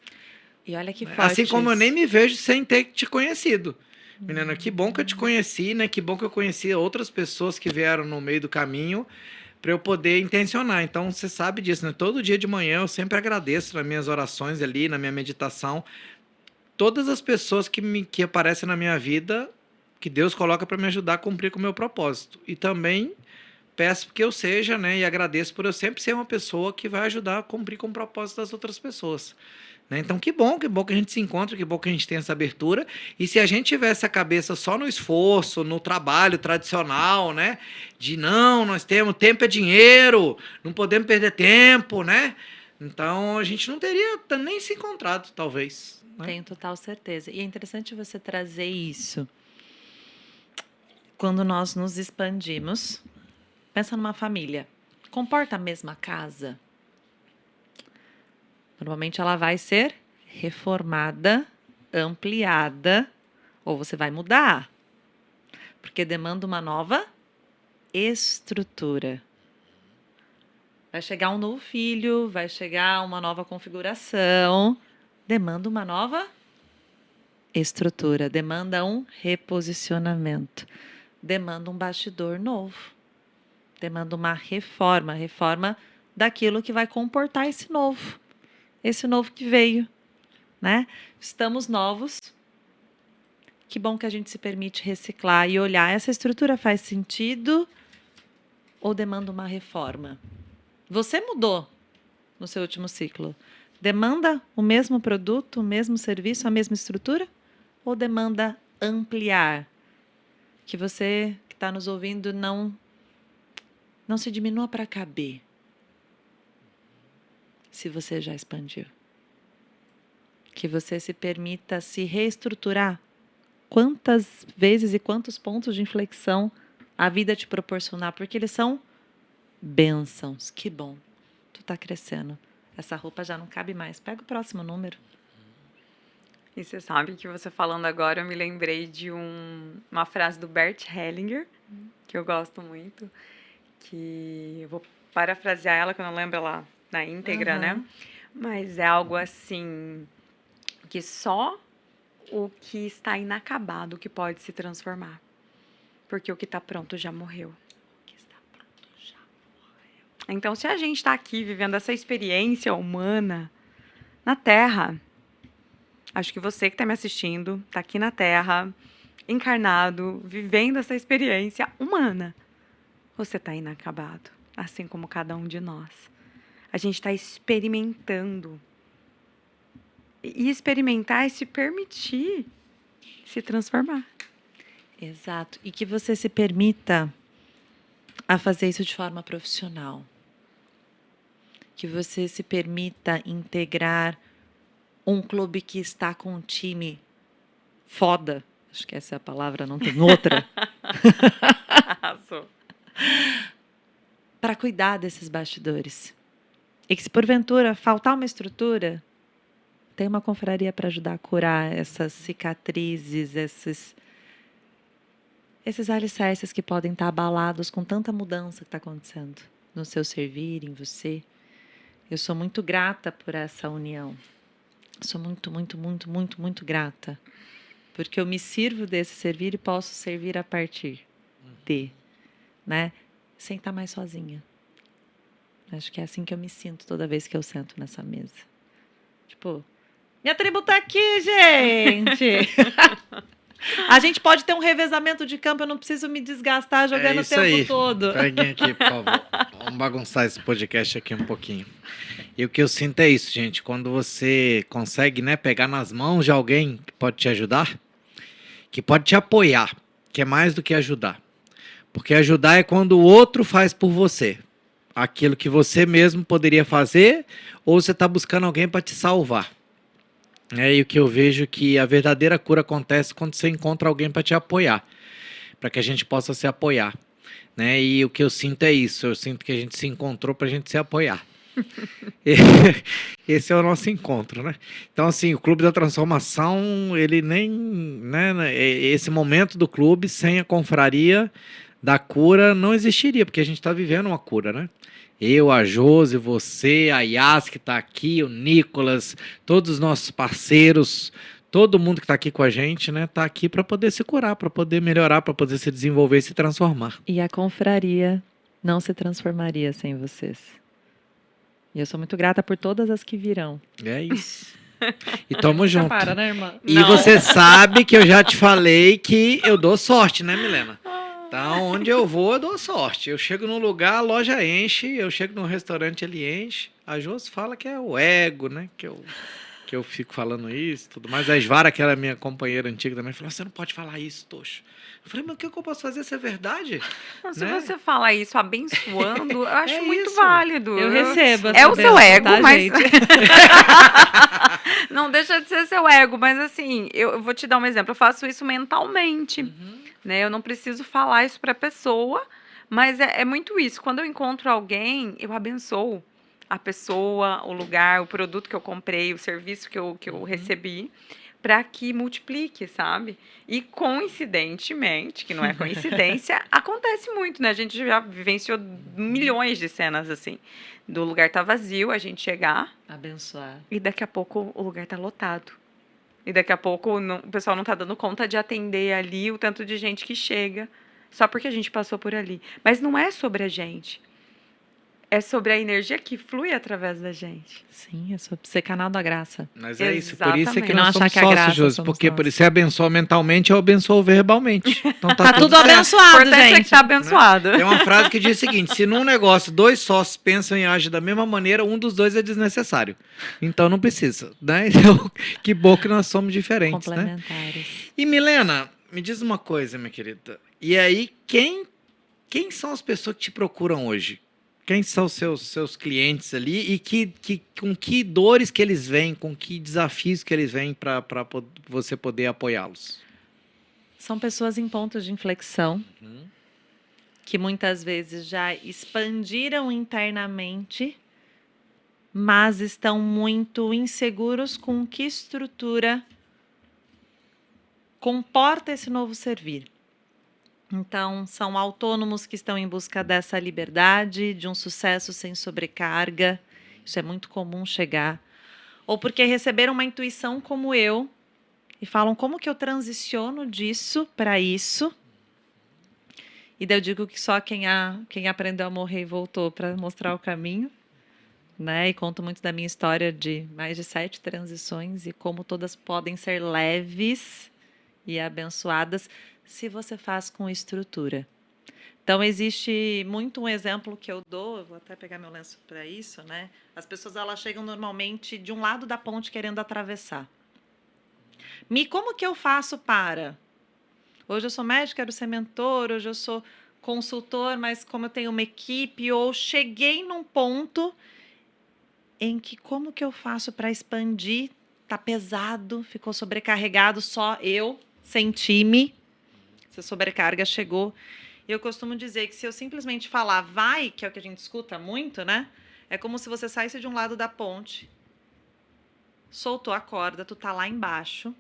E olha que Né? forte Assim como eu isso. nem me vejo sem ter te conhecido. Menina, que bom que eu te conheci, né? Que bom que eu conheci outras pessoas que vieram no meio do caminho para eu poder intencionar. Então, você sabe disso, né? Todo dia de manhã eu sempre agradeço nas minhas orações ali, na minha meditação, todas as pessoas que aparecem na minha vida, que Deus coloca para me ajudar a cumprir com o meu propósito. E também peço que eu seja, né? E agradeço por eu sempre ser uma pessoa que vai ajudar a cumprir com o propósito das outras pessoas. Né? Então, que bom que a gente se encontra, que bom que a gente tem essa abertura. E se a gente tivesse a cabeça só no esforço, no trabalho tradicional, né? De não, nós temos tempo é dinheiro, não podemos perder tempo, né? Então, a gente não teria nem se encontrado, talvez. Né? Tenho total certeza. E é interessante você trazer isso. Quando nós nos expandimos, pensa numa família. comporta a mesma casa? Normalmente ela vai ser reformada, ampliada, ou você vai mudar, porque demanda uma nova estrutura. Vai chegar um novo filho, vai chegar uma nova configuração, demanda uma nova estrutura, demanda um reposicionamento, demanda um bastidor novo, demanda uma reforma daquilo que vai comportar esse novo que veio, né? Estamos novos. Que bom que a gente se permite reciclar e olhar, essa estrutura faz sentido ou demanda uma reforma? Você mudou no seu último ciclo. Demanda o mesmo produto, o mesmo serviço, a mesma estrutura? Ou demanda ampliar? Que você que está nos ouvindo não se diminua para caber. Se você já expandiu. Que você se permita se reestruturar. Quantas vezes e quantos pontos de inflexão a vida te proporcionar, porque eles são bênçãos. Que bom. Tu tá crescendo. Essa roupa já não cabe mais. Pega o próximo número. E você sabe que você falando agora, eu me lembrei de uma frase do Bert Hellinger, que eu gosto muito, que eu vou parafrasear ela, que eu não lembro ela na íntegra, né? Mas é algo assim, que só o que está inacabado que pode se transformar. Porque o que está pronto já morreu. Então, se a gente está aqui vivendo essa experiência humana na Terra, acho que você que está me assistindo, está aqui na Terra, encarnado, vivendo essa experiência humana, você está inacabado, assim como cada um de nós. A gente está experimentando. E experimentar é se permitir se transformar. Exato. E que você se permita a fazer isso de forma profissional. Que você se permita integrar um clube que está com um time foda. Acho que essa é a palavra, não tem outra. Para cuidar desses bastidores. E que se porventura faltar uma estrutura, tem uma confraria para ajudar a curar essas cicatrizes, esses alicerces que podem estar abalados com tanta mudança que está acontecendo no seu servir, em você. Eu sou muito grata por essa união. Sou muito, muito, muito, muito, muito grata. Porque eu me sirvo desse servir e posso servir a partir de, né? Sem estar mais sozinha. Acho que é assim que eu me sinto toda vez que eu sento nessa mesa. Tipo, minha tribo tá aqui, gente! A gente pode ter um revezamento de campo, eu não preciso me desgastar jogando o tempo todo. Peguem aqui, por favor. Vamos bagunçar esse podcast aqui um pouquinho. E o que eu sinto é isso, gente. Quando você consegue, né, pegar nas mãos de alguém que pode te ajudar, que pode te apoiar, que é mais do que ajudar. Porque ajudar é quando o outro faz por você. Aquilo que você mesmo poderia fazer, ou você está buscando alguém para te salvar. E o que eu vejo que a verdadeira cura acontece quando você encontra alguém para te apoiar, para que a gente possa se apoiar, né? E o que eu sinto é isso, eu sinto que a gente se encontrou para a gente se apoiar. Esse é o nosso encontro, né? Então, assim, o Clube da Transformação, ele nem, né, esse momento do clube sem a confraria da cura não existiria, porque a gente está vivendo uma cura, né? Eu, a Josi, você, a Yas que está aqui, o Nicolas, todos os nossos parceiros, todo mundo que está aqui com a gente, né, está aqui para poder se curar, para poder melhorar, para poder se desenvolver e se transformar. E a confraria não se transformaria sem vocês. E eu sou muito grata por todas as que virão. É isso. E tamo junto. Para, né, irmã? E você sabe que eu já te falei que eu dou sorte, né, Milena? Então, onde eu vou, eu dou sorte. Eu chego num lugar, a loja enche. Eu chego num restaurante, ele enche. A Josi fala que é o ego, né? Que eu fico falando isso, tudo mais. A Isvara, que era minha companheira antiga também, falou, você não pode falar isso, Tocho. Eu falei, mas o que eu posso fazer se é verdade? Não, se né? você fala isso abençoando, eu acho muito isso. válido. Eu recebo É o seu bênção, ego, tá, mas... gente? Não deixa de ser seu ego, mas assim, eu vou te dar um exemplo. Eu faço isso mentalmente. Né? Eu não preciso falar isso para a pessoa, Mas é muito isso. Quando eu encontro alguém, eu abençoo a pessoa, o lugar, o produto que eu comprei, o serviço que eu recebi, para que multiplique, sabe? E coincidentemente, que não é coincidência, acontece muito, né? A gente já vivenciou milhões de cenas assim. Do lugar tá vazio, a gente chegar Abençoar. e daqui a pouco o lugar tá lotado. E daqui a pouco o pessoal não tá dando conta de atender ali o tanto de gente que chega, só porque a gente passou por ali. Mas não é sobre a gente. É sobre a energia que flui através da gente. Sim, é sobre ser canal da graça. Mas é isso, por isso é que E não nós achar somos que a sócios, graça Josi, somos porque nós. por isso você abençoa mentalmente, eu abençoo verbalmente. Então Tá tudo certo. O abençoado, importante é que gente. tá abençoado. Tem uma frase que diz o seguinte: se num negócio dois sócios pensam e agem da mesma maneira, um dos dois é desnecessário. Então não precisa, né? Então, que bom que nós somos diferentes, né? Complementares. E Milena, me diz uma coisa, minha querida. E aí, quem são as pessoas que te procuram hoje? Quem são os seus clientes ali e com que dores que eles vêm, com que desafios que eles vêm para você poder apoiá-los? São pessoas em pontos de inflexão que muitas vezes já expandiram internamente, mas estão muito inseguros com que estrutura comporta esse novo servir. Então, são autônomos que estão em busca dessa liberdade, de um sucesso sem sobrecarga. Isso é muito comum chegar. Ou porque receberam uma intuição como eu e falam como que eu transiciono disso para isso. E daí eu digo que só quem aprendeu a morrer e voltou para mostrar o caminho. Né? E conto muito da minha história de mais de 7 transições e como todas podem ser leves e abençoadas se você faz com estrutura. Então, existe muito um exemplo que eu dou, eu vou até pegar meu lenço para isso, né? As pessoas elas chegam normalmente de um lado da ponte querendo atravessar. Como que eu faço para? Hoje eu sou médica, quero ser mentor, hoje eu sou consultor, mas como eu tenho uma equipe, ou cheguei num ponto em que como que eu faço para expandir? Tá pesado, ficou sobrecarregado, só eu, sem time. Essa sobrecarga chegou. E eu costumo dizer que se eu simplesmente falar vai, que é o que a gente escuta muito, né? É como se você saísse de um lado da ponte, soltou a corda, tu tá lá embaixo.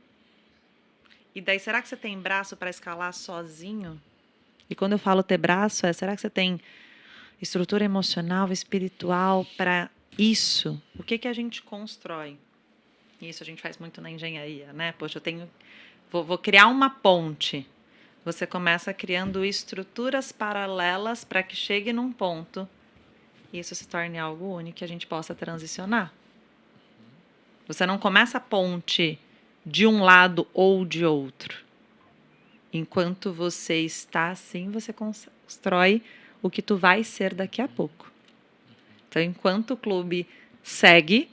E daí, será que você tem braço para escalar sozinho? E quando eu falo ter braço, será que você tem estrutura emocional, espiritual para isso? O que a gente constrói? Isso a gente faz muito na engenharia, né? Poxa, vou criar uma ponte. Você começa criando estruturas paralelas para que chegue num ponto e isso se torne algo único que a gente possa transicionar. Você não começa a ponte de um lado ou de outro. Enquanto você está assim, você constrói o que tu vai ser daqui a pouco. Então, enquanto o clube segue,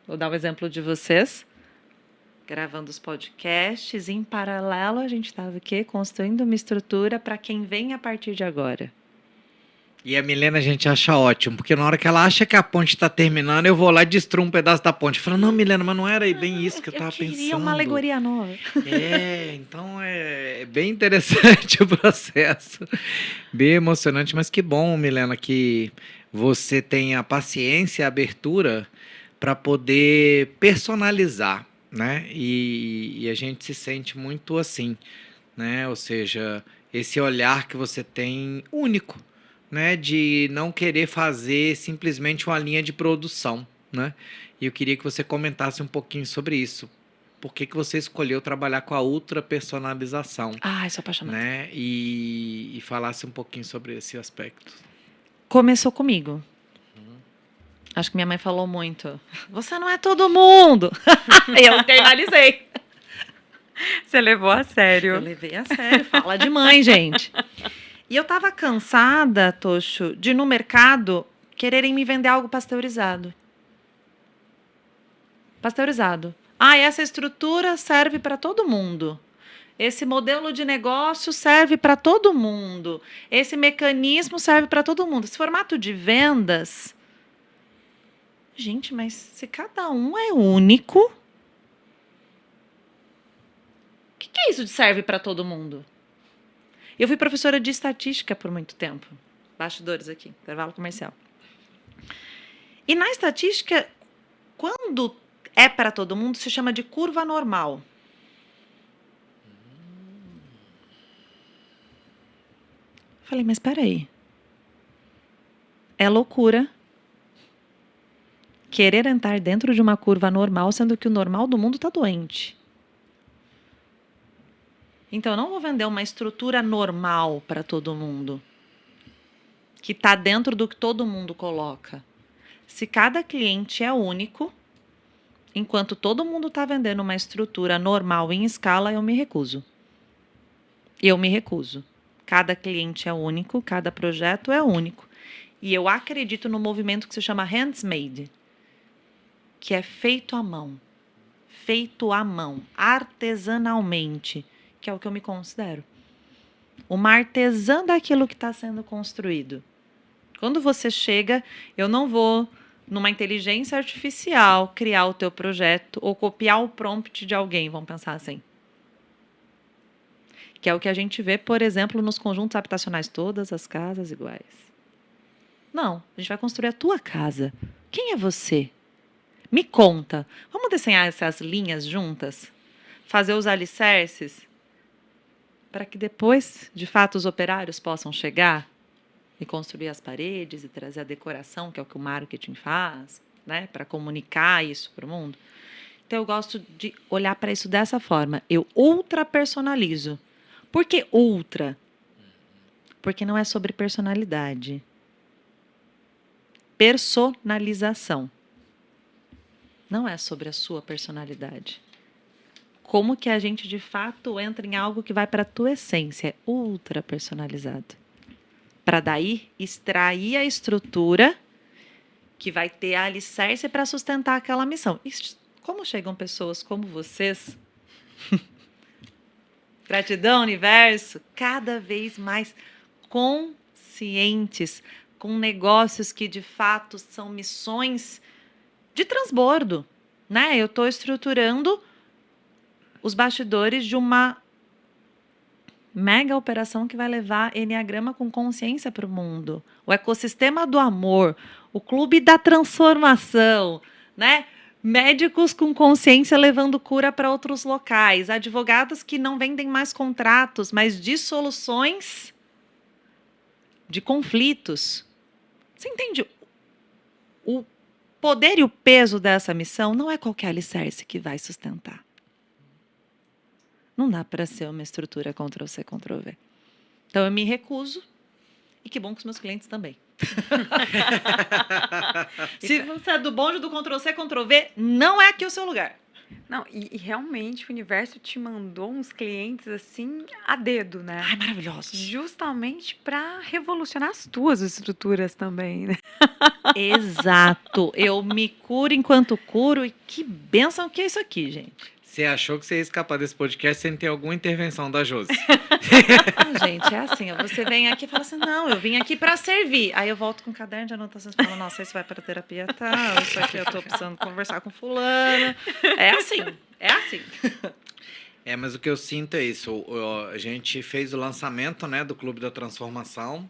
vou dar o exemplo de vocês, gravando os podcasts, em paralelo a gente estava aqui construindo uma estrutura para quem vem a partir de agora. E a Milena a gente acha ótimo, porque na hora que ela acha que a ponte está terminando, eu vou lá e destruo um pedaço da ponte. Fala, não, Milena, mas não era bem isso que eu estava pensando. Eu queria uma alegoria nova. Então é bem interessante o processo. Bem emocionante, mas que bom, Milena, que você tem a paciência e a abertura para poder personalizar, né? E a gente se sente muito assim, né? Ou seja, esse olhar que você tem único, né, de não querer fazer simplesmente uma linha de produção, né? E eu queria que você comentasse um pouquinho sobre isso. Por que você escolheu trabalhar com a ultra personalização? Sou apaixonada. Né? E falasse um pouquinho sobre esse aspecto. Começou comigo. Acho que minha mãe falou muito. Você não é todo mundo. Eu internalizei. Você levou a sério. Eu levei a sério. Fala de mãe, gente. E eu estava cansada, Tocho, de no mercado quererem me vender algo pasteurizado. Pasteurizado. Essa estrutura serve para todo mundo. Esse modelo de negócio serve para todo mundo. Esse mecanismo serve para todo mundo. Esse formato de vendas... Gente, mas se cada um é único... O que é isso de serve para todo mundo? Eu fui professora de estatística por muito tempo. Bastidores aqui, intervalo comercial. E na estatística, quando é para todo mundo, se chama de curva normal. Falei, mas espera aí. É loucura querer entrar dentro de uma curva normal, sendo que o normal do mundo está doente. Então, eu não vou vender uma estrutura normal para todo mundo, que está dentro do que todo mundo coloca. Se cada cliente é único, enquanto todo mundo está vendendo uma estrutura normal em escala, eu me recuso. Eu me recuso. Cada cliente é único, cada projeto é único. E eu acredito no movimento que se chama hands-made, que é feito à mão, artesanalmente, que é o que eu me considero. Uma artesã daquilo que está sendo construído. Quando você chega, eu não vou, numa inteligência artificial, criar o teu projeto ou copiar o prompt de alguém, vamos pensar assim. Que é o que a gente vê, por exemplo, nos conjuntos habitacionais, todas as casas iguais. Não, a gente vai construir a tua casa. Quem é você? Me conta. Vamos desenhar essas linhas juntas? Fazer os alicerces? Para que depois, de fato, os operários possam chegar e construir as paredes e trazer a decoração, que é o que o marketing faz, né, para comunicar isso para o mundo. Então, eu gosto de olhar para isso dessa forma. Eu ultra personalizo. Por que ultra? Porque não é sobre personalidade. Personalização. Não é sobre a sua personalidade. Como que a gente, de fato, entra em algo que vai para a tua essência. É ultra personalizado. Para daí extrair a estrutura que vai ter a alicerce para sustentar aquela missão. E como chegam pessoas como vocês? Gratidão, universo, cada vez mais conscientes, com negócios que de fato são missões de transbordo, né? Eu estou estruturando os bastidores de uma mega operação que vai levar Enneagrama com consciência para o mundo, o ecossistema do amor, o clube da transformação, né? Médicos com consciência levando cura para outros locais, advogados que não vendem mais contratos, mas de soluções de conflitos. Você entende? O poder e o peso dessa missão não é qualquer alicerce que vai sustentar. Não dá para ser uma estrutura Ctrl+C, Ctrl+V. Então, eu me recuso. E que bom que os meus clientes também. Se você é do bonde do Ctrl+C, Ctrl+V, não é aqui o seu lugar. Não, e realmente o universo te mandou uns clientes assim a dedo, né? Ai, maravilhosos. Justamente para revolucionar as tuas estruturas também, né? Exato. Eu me curo enquanto curo. E que bênção que é isso aqui, gente. Você achou que você ia escapar desse podcast sem ter alguma intervenção da Josi? Ah, gente, é assim. Você vem aqui e fala assim, não, eu vim aqui para servir. Aí eu volto com um caderno de anotações e falo, nossa, isso vai para terapia tal, isso aqui eu tô precisando conversar com fulano. É assim, é assim. É, mas o que eu sinto é isso. A gente fez o lançamento, né, do Clube da Transformação.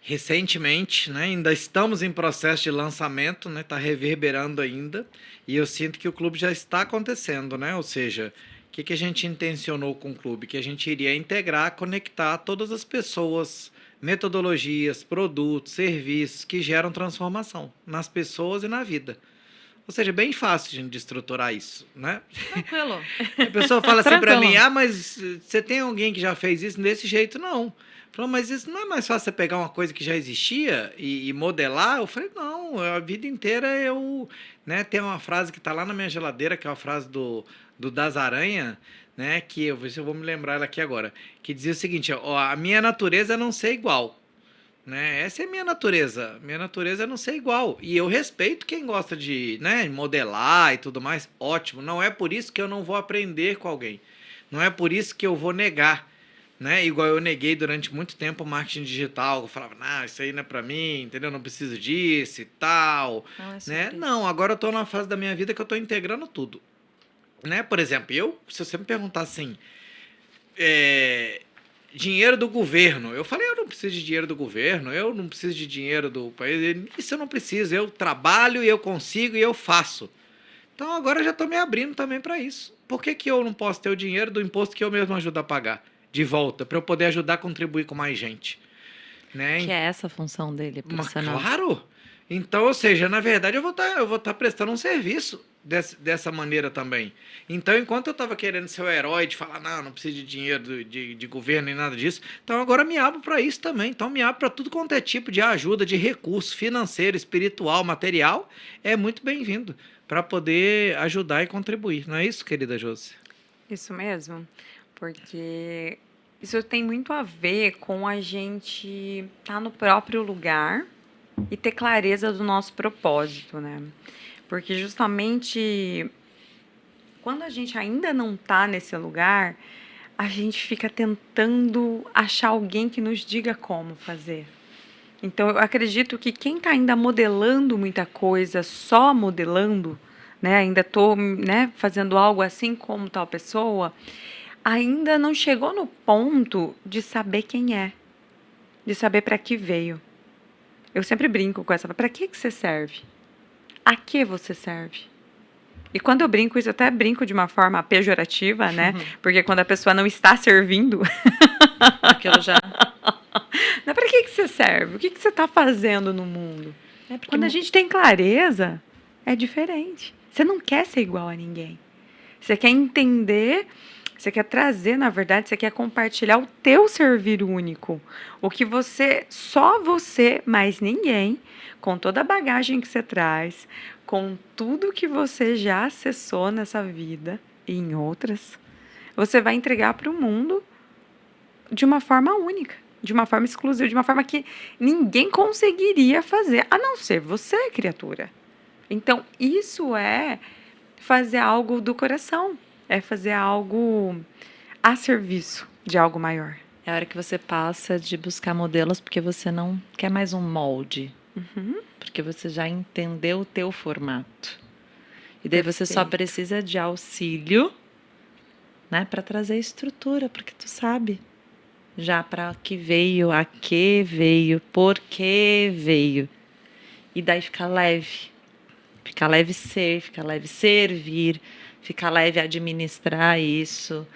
Recentemente, né, ainda estamos em processo de lançamento, né, tá reverberando ainda, e eu sinto que o clube já está acontecendo, né, ou seja, o que a gente intencionou com o clube? Que a gente iria integrar, conectar todas as pessoas, metodologias, produtos, serviços que geram transformação nas pessoas e na vida. Ou seja, bem fácil de estruturar isso, né? Tranquilo. A pessoa fala assim para Tranquilo. mim, mas você tem alguém que já fez isso desse jeito? Não. Falou, mas isso não é mais fácil você pegar uma coisa que já existia e modelar? Eu falei, não, a vida inteira eu... Né, tem uma frase que está lá na minha geladeira, que é uma frase do Das Aranha, né, que eu vou ver se eu vou me lembrar ela aqui agora, que dizia o seguinte, ó, a minha natureza é não ser igual. Né? Essa é a minha natureza. Minha natureza é não ser igual. E eu respeito quem gosta de, né, modelar e tudo mais. Ótimo. Não é por isso que eu não vou aprender com alguém. Não é por isso que eu vou negar. Né? Igual eu neguei durante muito tempo o marketing digital. Eu falava, não, isso aí não é pra mim, entendeu? Não preciso disso e tal. Não, é Né? sobre Não, agora eu tô numa fase da minha vida que eu tô integrando tudo. Né? Por exemplo, se você me perguntar assim, dinheiro do governo. Eu falei, eu não preciso de dinheiro do governo, eu não preciso de dinheiro do país. Isso eu não preciso, eu trabalho e eu consigo e eu faço. Então agora eu já estou me abrindo também para isso. Por que que eu não posso ter o dinheiro do imposto que eu mesmo ajudo a pagar? De volta, para eu poder ajudar a contribuir com mais gente. Né? Que é essa a função dele, Mas profissional. claro! Então, ou seja, na verdade eu vou tá prestando um serviço dessa maneira também. Então, enquanto eu estava querendo ser o herói de falar, não preciso de dinheiro de governo nem nada disso, então agora me abro para isso também. Então, me abro para tudo quanto é tipo de ajuda, de recurso financeiro, espiritual, material, é muito bem-vindo para poder ajudar e contribuir. Não é isso, querida Josi? Isso mesmo, porque isso tem muito a ver com a gente estar no próprio lugar e ter clareza do nosso propósito, né? Porque justamente quando a gente ainda não está nesse lugar, a gente fica tentando achar alguém que nos diga como fazer. Então, eu acredito que quem está ainda modelando muita coisa, só modelando, né, ainda estou, né, fazendo algo assim como tal pessoa, ainda não chegou no ponto de saber quem é, de saber para que veio. Eu sempre brinco com essa, para que você serve? A que você serve? E quando eu brinco isso, eu até brinco de uma forma pejorativa, né? Porque quando a pessoa não está servindo, Aquilo já. para que você serve? O que você está fazendo no mundo? É porque Quando a gente tem clareza, é diferente. Você não quer ser igual a ninguém. Você quer entender, você quer trazer, na verdade, você quer compartilhar o teu servir único. O que você, só você, mais ninguém, com toda a bagagem que você traz, com tudo que você já acessou nessa vida e em outras, você vai entregar para o mundo de uma forma única, de uma forma exclusiva, de uma forma que ninguém conseguiria fazer, a não ser você, criatura. Então, isso é fazer algo do coração, é fazer algo a serviço de algo maior. é a hora que você passa de buscar modelos porque você não quer mais um molde. Porque você já entendeu o teu formato. E daí você só Perfeito. precisa de auxílio, né, para trazer estrutura, porque tu sabe já para que veio, a que veio, por que veio. E daí fica leve. Fica leve ser, fica leve servir, fica leve administrar isso,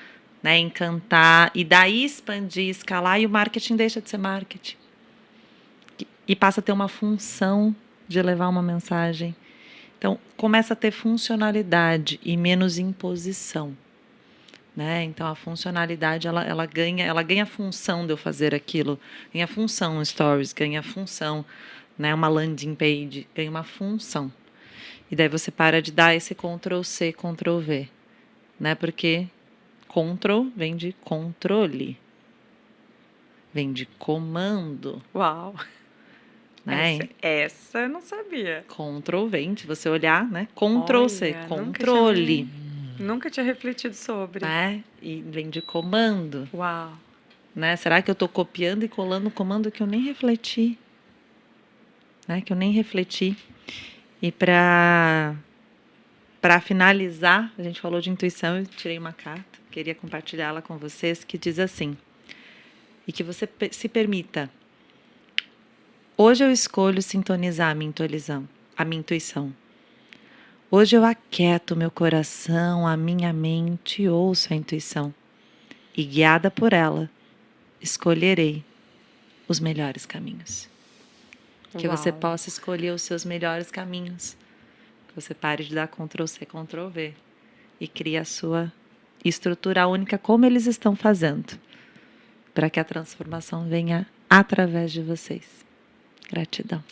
né, encantar e daí expandir, escalar e o marketing deixa de ser marketing. E passa a ter uma função de levar uma mensagem. Então, começa a ter funcionalidade e menos imposição. Né? Então, a funcionalidade, ela ganha a função de eu fazer aquilo. Ganha a função stories, ganha a função, né? Uma landing page, ganha uma função. E daí você para de dar esse Ctrl+C, Ctrl+V. Né? Porque Ctrl vem de controle. Vem de comando. Uau! Né? Essa eu não sabia. Ctrl vem, se você olhar, né? Ctrl+C, Olha, controle. Nunca tinha refletido sobre. Né? E vem de comando. Uau! Né? Será que eu estou copiando e colando um comando que eu nem refleti? Né? Que eu nem refleti. E para finalizar, a gente falou de intuição, eu tirei uma carta, queria compartilhá-la com vocês, que diz assim: e que você se permita. Hoje eu escolho sintonizar a minha intuição. Hoje eu aquieto meu coração, a minha mente e ouço a intuição. E guiada por ela, escolherei os melhores caminhos. Que você Uau. possa escolher os seus melhores caminhos. Que você pare de dar Ctrl+C, Ctrl+V. E crie a sua estrutura única como eles estão fazendo. Para que a transformação venha através de vocês. Gratidão.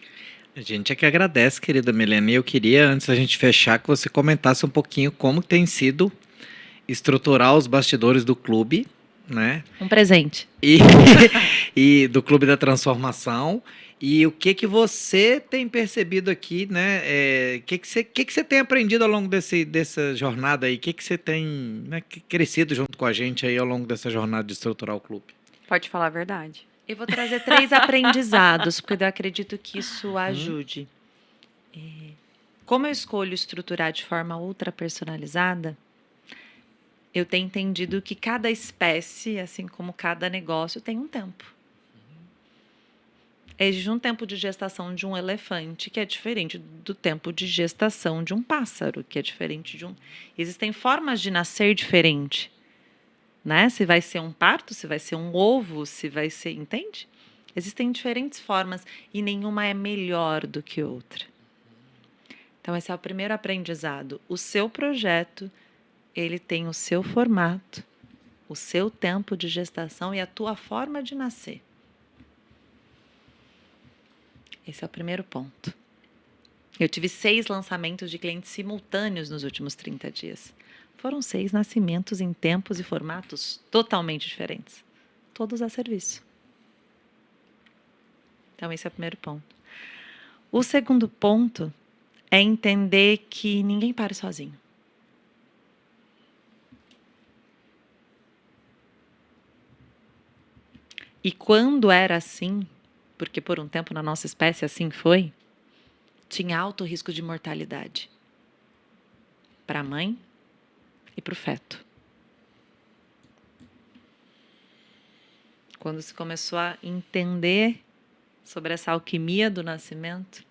A gente é que agradece, querida Milena. E eu queria, antes da gente fechar, que você comentasse um pouquinho como tem sido estruturar os bastidores do clube, né? Um presente. E do Clube da Transformação. E o que você tem percebido aqui, né? O que você tem aprendido ao longo dessa jornada aí? O que você tem, né, crescido junto com a gente aí ao longo dessa jornada de estruturar o clube? Pode falar a verdade. Eu vou trazer 3 aprendizados, porque eu acredito que isso ajude. Como eu escolho estruturar de forma ultra personalizada, eu tenho entendido que cada espécie, assim como cada negócio, tem um tempo. Existe um tempo de gestação de um elefante que é diferente do tempo de gestação de um pássaro, que é diferente de um... Existem formas de nascer diferente, né? Se vai ser um parto, se vai ser um ovo, se vai ser... Entende? Existem diferentes formas e nenhuma é melhor do que outra. Então, esse é o primeiro aprendizado. O seu projeto, ele tem o seu formato, o seu tempo de gestação e a tua forma de nascer. Esse é o primeiro ponto. Eu tive 6 lançamentos de clientes simultâneos nos últimos 30 dias. Foram 6 nascimentos em tempos e formatos totalmente diferentes. Todos a serviço. Então, esse é o primeiro ponto. O segundo ponto é entender que ninguém para sozinho. E quando era assim, porque por um tempo na nossa espécie assim foi, tinha alto risco de mortalidade para a mãe e para o feto. Quando se começou a entender sobre essa alquimia do nascimento,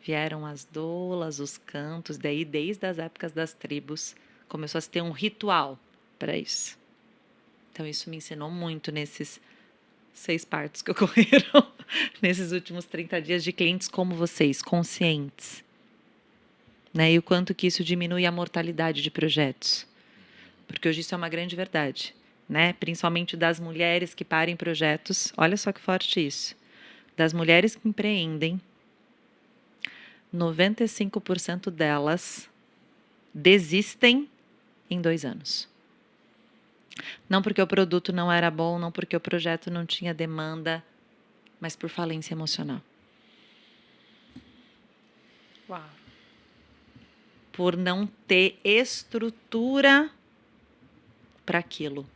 vieram as doulas, os cantos, daí desde as épocas das tribos, começou a se ter um ritual para isso. Então isso me ensinou muito nesses 6 partos que ocorreram nesses últimos 30 dias de clientes como vocês, conscientes. Né? E o quanto que isso diminui a mortalidade de projetos. Porque hoje isso é uma grande verdade. Né? Principalmente das mulheres que parem projetos. Olha só que forte isso. Das mulheres que empreendem, 95% delas desistem em 2 anos. Não porque o produto não era bom, não porque o projeto não tinha demanda, mas por falência emocional. Uau. Por não ter estrutura para aquilo.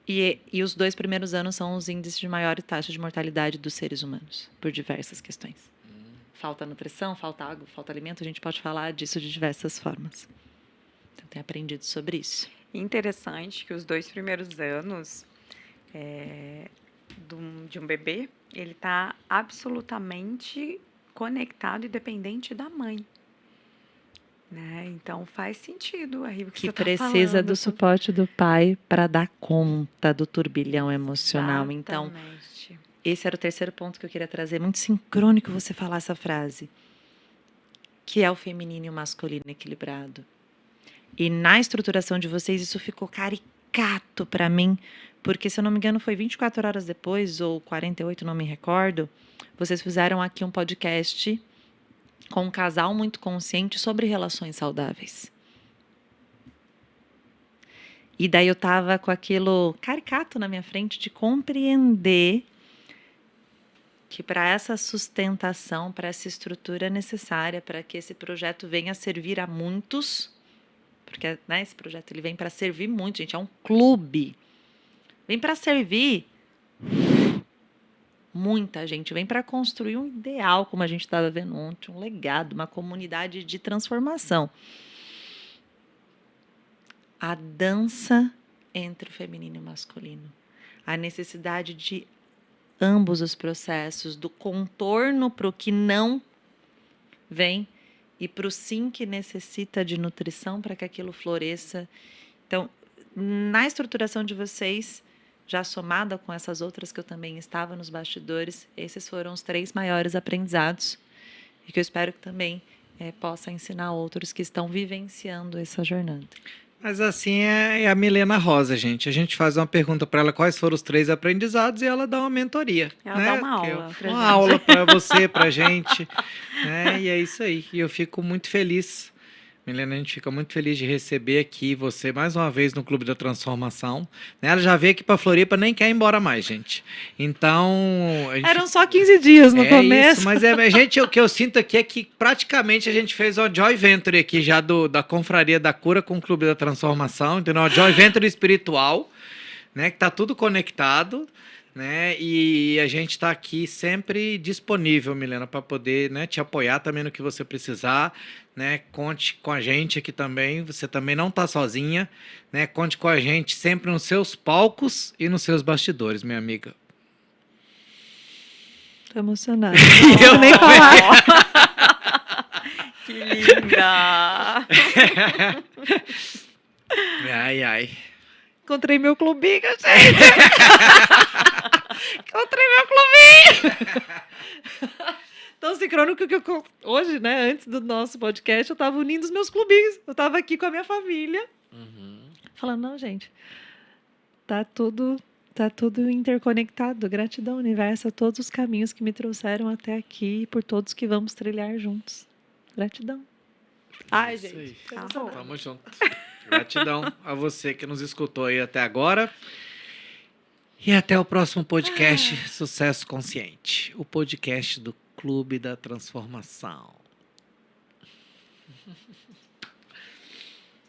E os 2 primeiros anos são os índices de maior taxa de mortalidade dos seres humanos, por diversas questões. Falta nutrição, falta água, falta alimento, a gente pode falar disso de diversas formas. Então, tenho aprendido sobre isso. Interessante que os 2 primeiros anos de um bebê, ele está absolutamente conectado e dependente da mãe. Né? Então faz sentido aí o que você está falando. Que precisa do suporte do pai para dar conta do turbilhão emocional. Então, esse era o terceiro ponto que eu queria trazer. Muito sincrônico você falar essa frase. Que é o feminino e o masculino equilibrado. E na estruturação de vocês, isso ficou caricato para mim. Porque, se eu não me engano, foi 24 horas depois, ou 48, não me recordo. Vocês fizeram aqui um podcast com um casal muito consciente sobre relações saudáveis. E daí eu estava com aquilo caricato na minha frente de compreender que para essa sustentação, para essa estrutura necessária, para que esse projeto venha a servir a muitos, porque né, esse projeto ele vem para servir muito, gente, é um clube. Vem para servir muita gente, vem para construir um ideal, como a gente estava vendo ontem, um legado, uma comunidade de transformação. A dança entre o feminino e o masculino. A necessidade de ambos os processos, do contorno para o que não vem e para o sim que necessita de nutrição para que aquilo floresça. Então, na estruturação de vocês, já somada com essas outras que eu também estava nos bastidores, esses foram os 3 maiores aprendizados e que eu espero que também possa ensinar outros que estão vivenciando essa jornada. Mas assim é a Milena Rosa, gente. A gente faz uma pergunta para ela quais foram os 3 aprendizados e ela dá uma mentoria. Ela né? dá uma aula pra Uma gente. aula para você, para gente. Né? E é isso aí. E eu fico muito feliz. Milena, a gente fica muito feliz de receber aqui você mais uma vez no Clube da Transformação. Né? Ela já veio aqui para Floripa, nem quer ir embora mais, gente. Então... Eram só 15 dias no começo. Isso, mas gente, o que eu sinto aqui é que praticamente a gente fez uma joy venture aqui já da Confraria da Cura com o Clube da Transformação, entendeu? Uma joy venture espiritual, né? Que tá tudo conectado. né? E a gente está aqui sempre disponível, Milena, para poder, né, te apoiar também no que você precisar, né? Conte com a gente aqui também. Você também não está sozinha, né? Conte com a gente sempre nos seus palcos e nos seus bastidores, minha amiga. Tô emocionada. Não consigo nem falar. Que linda! Ai, ai. Encontrei meu clubinho, gente. Encontrei meu clubinho. Tão sincrônico que hoje, né, antes do nosso podcast, eu tava unindo os meus clubinhos. Eu tava aqui com a minha família, falando, não, gente, tá tudo interconectado. Gratidão, universo, a todos os caminhos que me trouxeram até aqui e por todos que vamos trilhar juntos. Gratidão. Ai, Isso gente. aí. tô emocionada. Tamo junto. Gratidão a você que nos escutou aí até agora. E até o próximo podcast Sucesso Consciente, o podcast do Clube da Transformação.